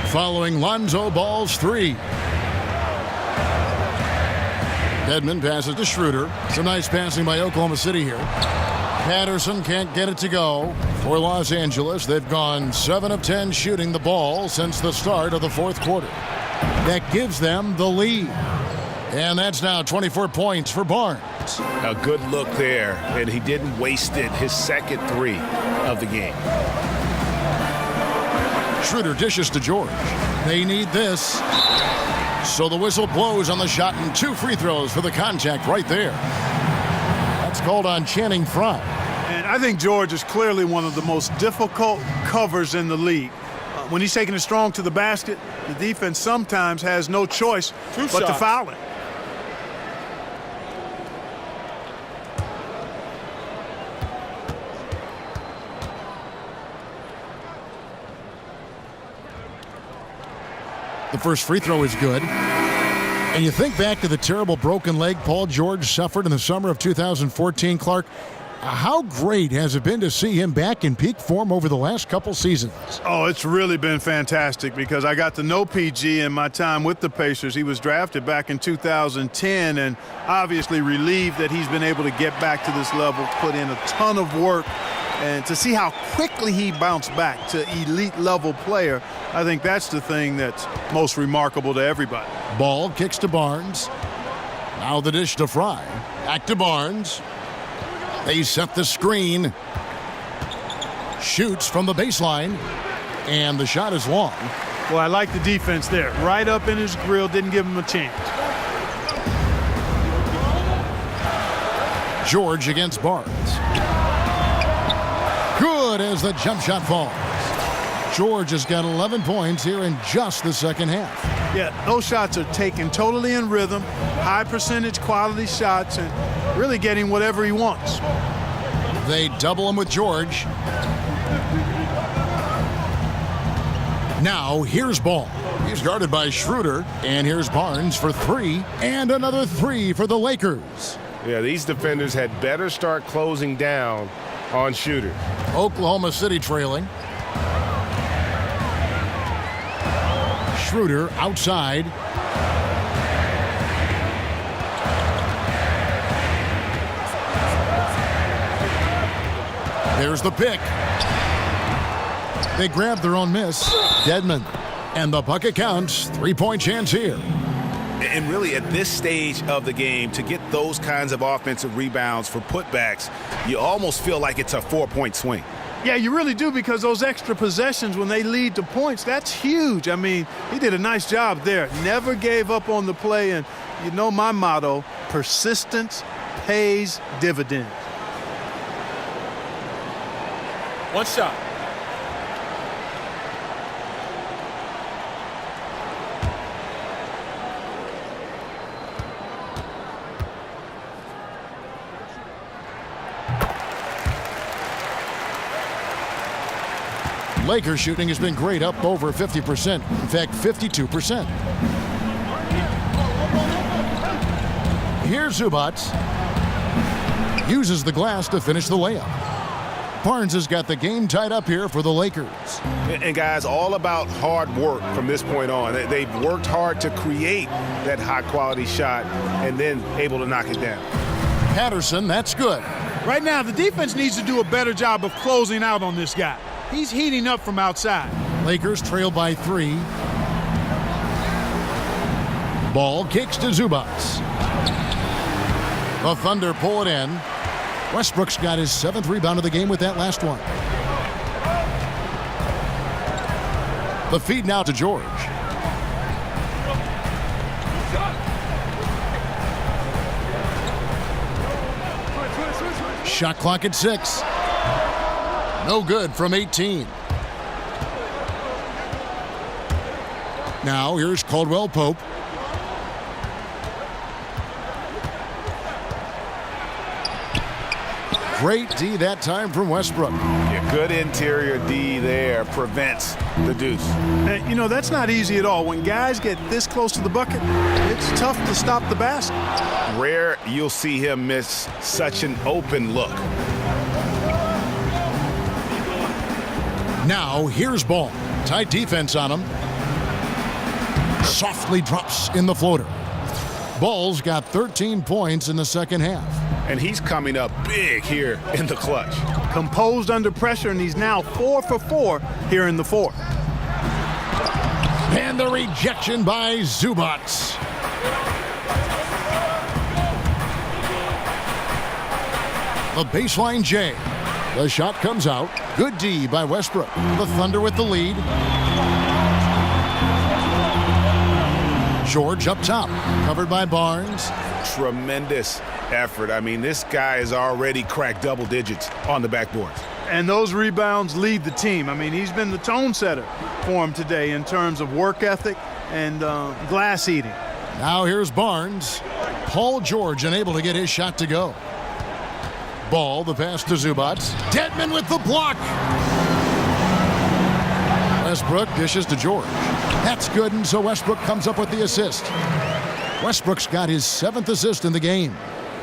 following Lonzo Ball's 3. Dedmon passes to Schroeder. Some nice passing by Oklahoma City here. Patterson can't get it to go. For Los Angeles, they've gone 7 of 10 shooting the ball since the start of the 4th quarter. That gives them the lead. And that's now 24 points for Barnes. A good look there, and he didn't waste it. His second 3. of the game. Schroeder dishes to George. They need this. So the whistle blows on the shot and 2 free throws for the contact right there. That's called on Channing Frye. And I think George is clearly one of the most difficult covers in the league. When he's taking it strong to the basket, the defense sometimes has no choice but to foul him. The first free throw is good. And you think back to the terrible broken leg Paul George suffered in the summer of 2014, Clark. How great has it been to see him back in peak form over the last couple seasons? Oh, it's really been fantastic because I got to know PG in my time with the Pacers. He was drafted back in 2010 and obviously relieved that he's been able to get back to this level, put in a ton of work. And to see how quickly he bounced back to elite level player, I think that's the thing that's most remarkable to everybody. Ball kicks to Barnes. Now the dish to Frye. Back to Barnes. They set the screen. Shoots from the baseline. And the shot is long. Well, I like the defense there. Right up in his grill, didn't give him a chance. George against Barnes. Good as the jump shot falls. George has got 11 points here in just the second half. Yeah, those shots are taken totally in rhythm, high percentage quality shots, and really getting whatever he wants. They double him with George. Now here's Ball. He's guarded by Schroeder, and here's Barnes for 3, and another 3 for the Lakers. Yeah, these defenders had better start closing down on Schroeder. Oklahoma City trailing. Schroeder outside. There's the pick. They grab their own miss. Dedmon. And the bucket counts. 3-point chance here. And really, at this stage of the game, to get those kinds of offensive rebounds for putbacks, you almost feel like it's a 4-point swing. Yeah, you really do, because those extra possessions, when they lead to points, that's huge. I mean, he did a nice job there. Never gave up on the play, and you know my motto, persistence pays dividends. One shot. Lakers shooting has been great, up over 50%. In fact, 52%. Here's Zubac. Uses the glass to finish the layup. Barnes has got the game tied up here for the Lakers. And guys, all about hard work from this point on. They've worked hard to create that high-quality shot and then able to knock it down. Patterson, that's good. Right now, the defense needs to do a better job of closing out on this guy. He's heating up from outside. Lakers trail by 3. Ball kicks to Zubac. The Thunder pull it in. Westbrook's got his 7th rebound of the game with that last one. The feed now to George. Shot clock at 6. No good from 18. Now here's Caldwell Pope. Great D that time from Westbrook. Yeah, good interior D there prevents the deuce. And, you know, that's not easy at all. When guys get this close to the bucket, it's tough to stop the basket. Rare you'll see him miss such an open look. Now here's Ball. Tight defense on him. Softly drops in the floater. Ball's got 13 points in the second half. And he's coming up big here in the clutch. Composed under pressure, and he's now 4 for 4 here in the fourth. And the rejection by Zubac. The baseline J. The shot comes out. Good D by Westbrook. The Thunder with the lead. George up top, covered by Barnes. Tremendous effort. I mean, this guy has already cracked double digits on the backboards. And those rebounds lead the team. I mean, he's been the tone setter for him today in terms of work ethic and glass eating. Now here's Barnes. Paul George unable to get his shot to go. Ball, the pass to Zubac. Dedmon with the block. Westbrook dishes to George. That's good, and so Westbrook comes up with the assist. Westbrook's got his 7th assist in the game.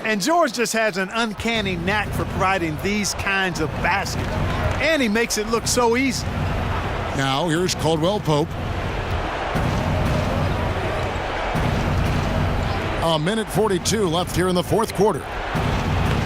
And George just has an uncanny knack for providing these kinds of baskets. And he makes it look so easy. Now here's Caldwell Pope. A minute 42 left here in the fourth quarter.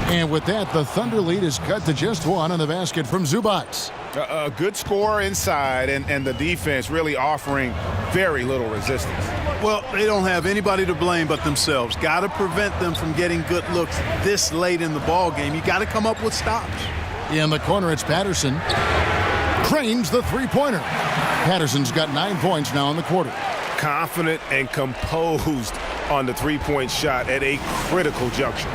And with that, the Thunder lead is cut to just 1 on the basket from Zubac. A good score inside, and the defense really offering very little resistance. Well, they don't have anybody to blame but themselves. Got to prevent them from getting good looks this late in the ball game. You got to come up with stops. In the corner, it's Patterson. Cranes the three-pointer. Patterson's got 9 points now in the quarter. Confident and composed on the three-point shot at a critical juncture.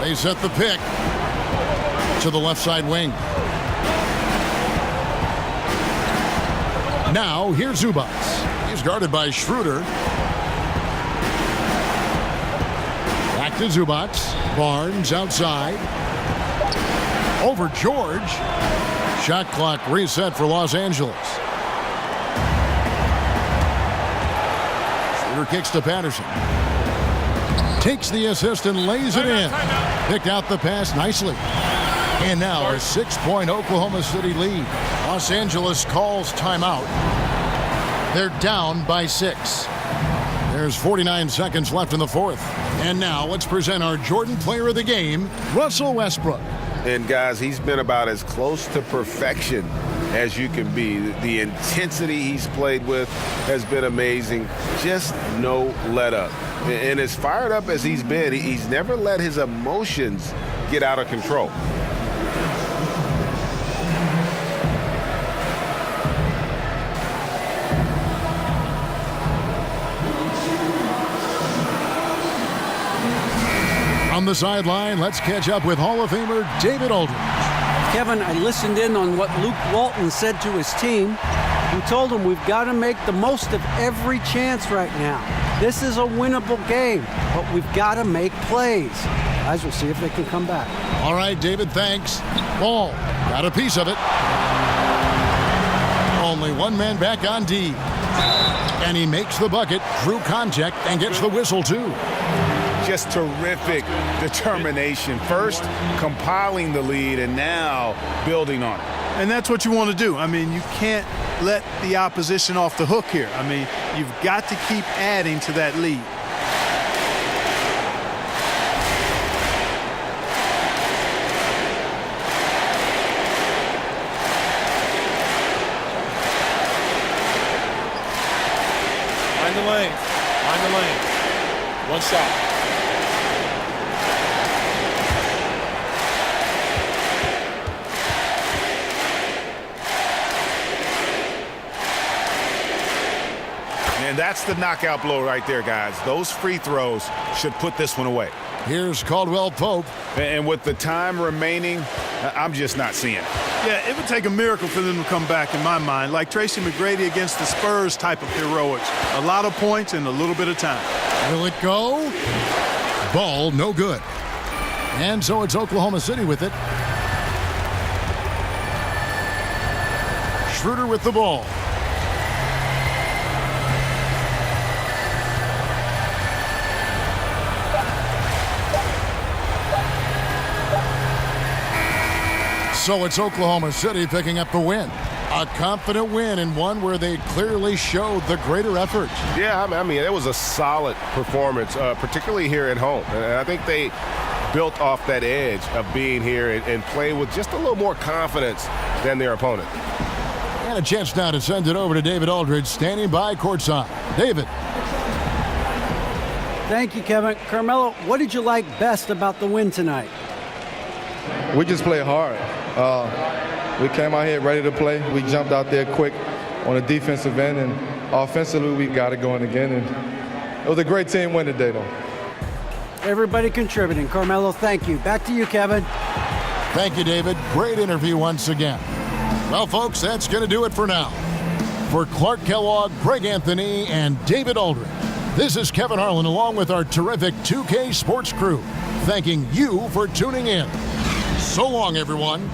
They set the pick to the left side wing. Now here's Zubac. He's guarded by Schroeder. Back to Zubac. Barnes outside. Over George. Shot clock reset for Los Angeles. Schroeder kicks to Patterson. Takes the assist and lays it in. Picked out the pass nicely. And now a 6-point Oklahoma City lead. Los Angeles calls timeout. They're down by 6. There's 49 seconds left in the fourth. And now let's present our Jordan Player of the Game, Russell Westbrook. And guys, he's been about as close to perfection as you can be. The intensity he's played with has been amazing. Just no let up. And as fired up as he's been, he's never let his emotions get out of control. On the sideline, let's catch up with Hall of Famer David Aldridge. Kevin, I listened in on what Luke Walton said to his team. He told them we've got to make the most of every chance right now. This is a winnable game, but we've got to make plays. Guys, we'll see if they can come back. All right, David, thanks. Ball, got a piece of it. Only one man back on D. And he makes the bucket through contact and gets the whistle, too. Just terrific determination. First, compiling the lead, and now building on it. And that's what you want to do. I mean, you can't let the opposition off the hook here. I mean, you've got to keep adding to that lead. Find the lane. Find the lane. One shot. And that's the knockout blow right there, guys. Those free throws should put this one away. Here's Caldwell Pope. And with the time remaining, I'm just not seeing it. Yeah, it would take a miracle for them to come back, in my mind, like Tracy McGrady against the Spurs type of heroics. A lot of points in a little bit of time. Will it go? Ball, no good. And so it's Oklahoma City with it. Schroeder with the ball. So it's Oklahoma City picking up the win. A confident win, and one where they clearly showed the greater effort. Yeah, I mean, it was a solid performance, particularly here at home. And I think they built off that edge of being here and play with just a little more confidence than their opponent. And a chance now to send it over to David Aldridge, standing by courtside. David. Thank you, Kevin. Carmelo, what did you like best about the win tonight? We just play hard. We came out here ready to play. We jumped out there quick on the defensive end, and offensively we got it going again. And it was a great team win today, though. Everybody contributing. Carmelo, thank you. Back to you, Kevin. Thank you, David. Great interview once again. Well, folks, that's going to do it for now. For Clark Kellogg, Greg Anthony, and David Aldridge, this is Kevin Harlan along with our terrific 2K Sports crew, thanking you for tuning in. So long, everyone.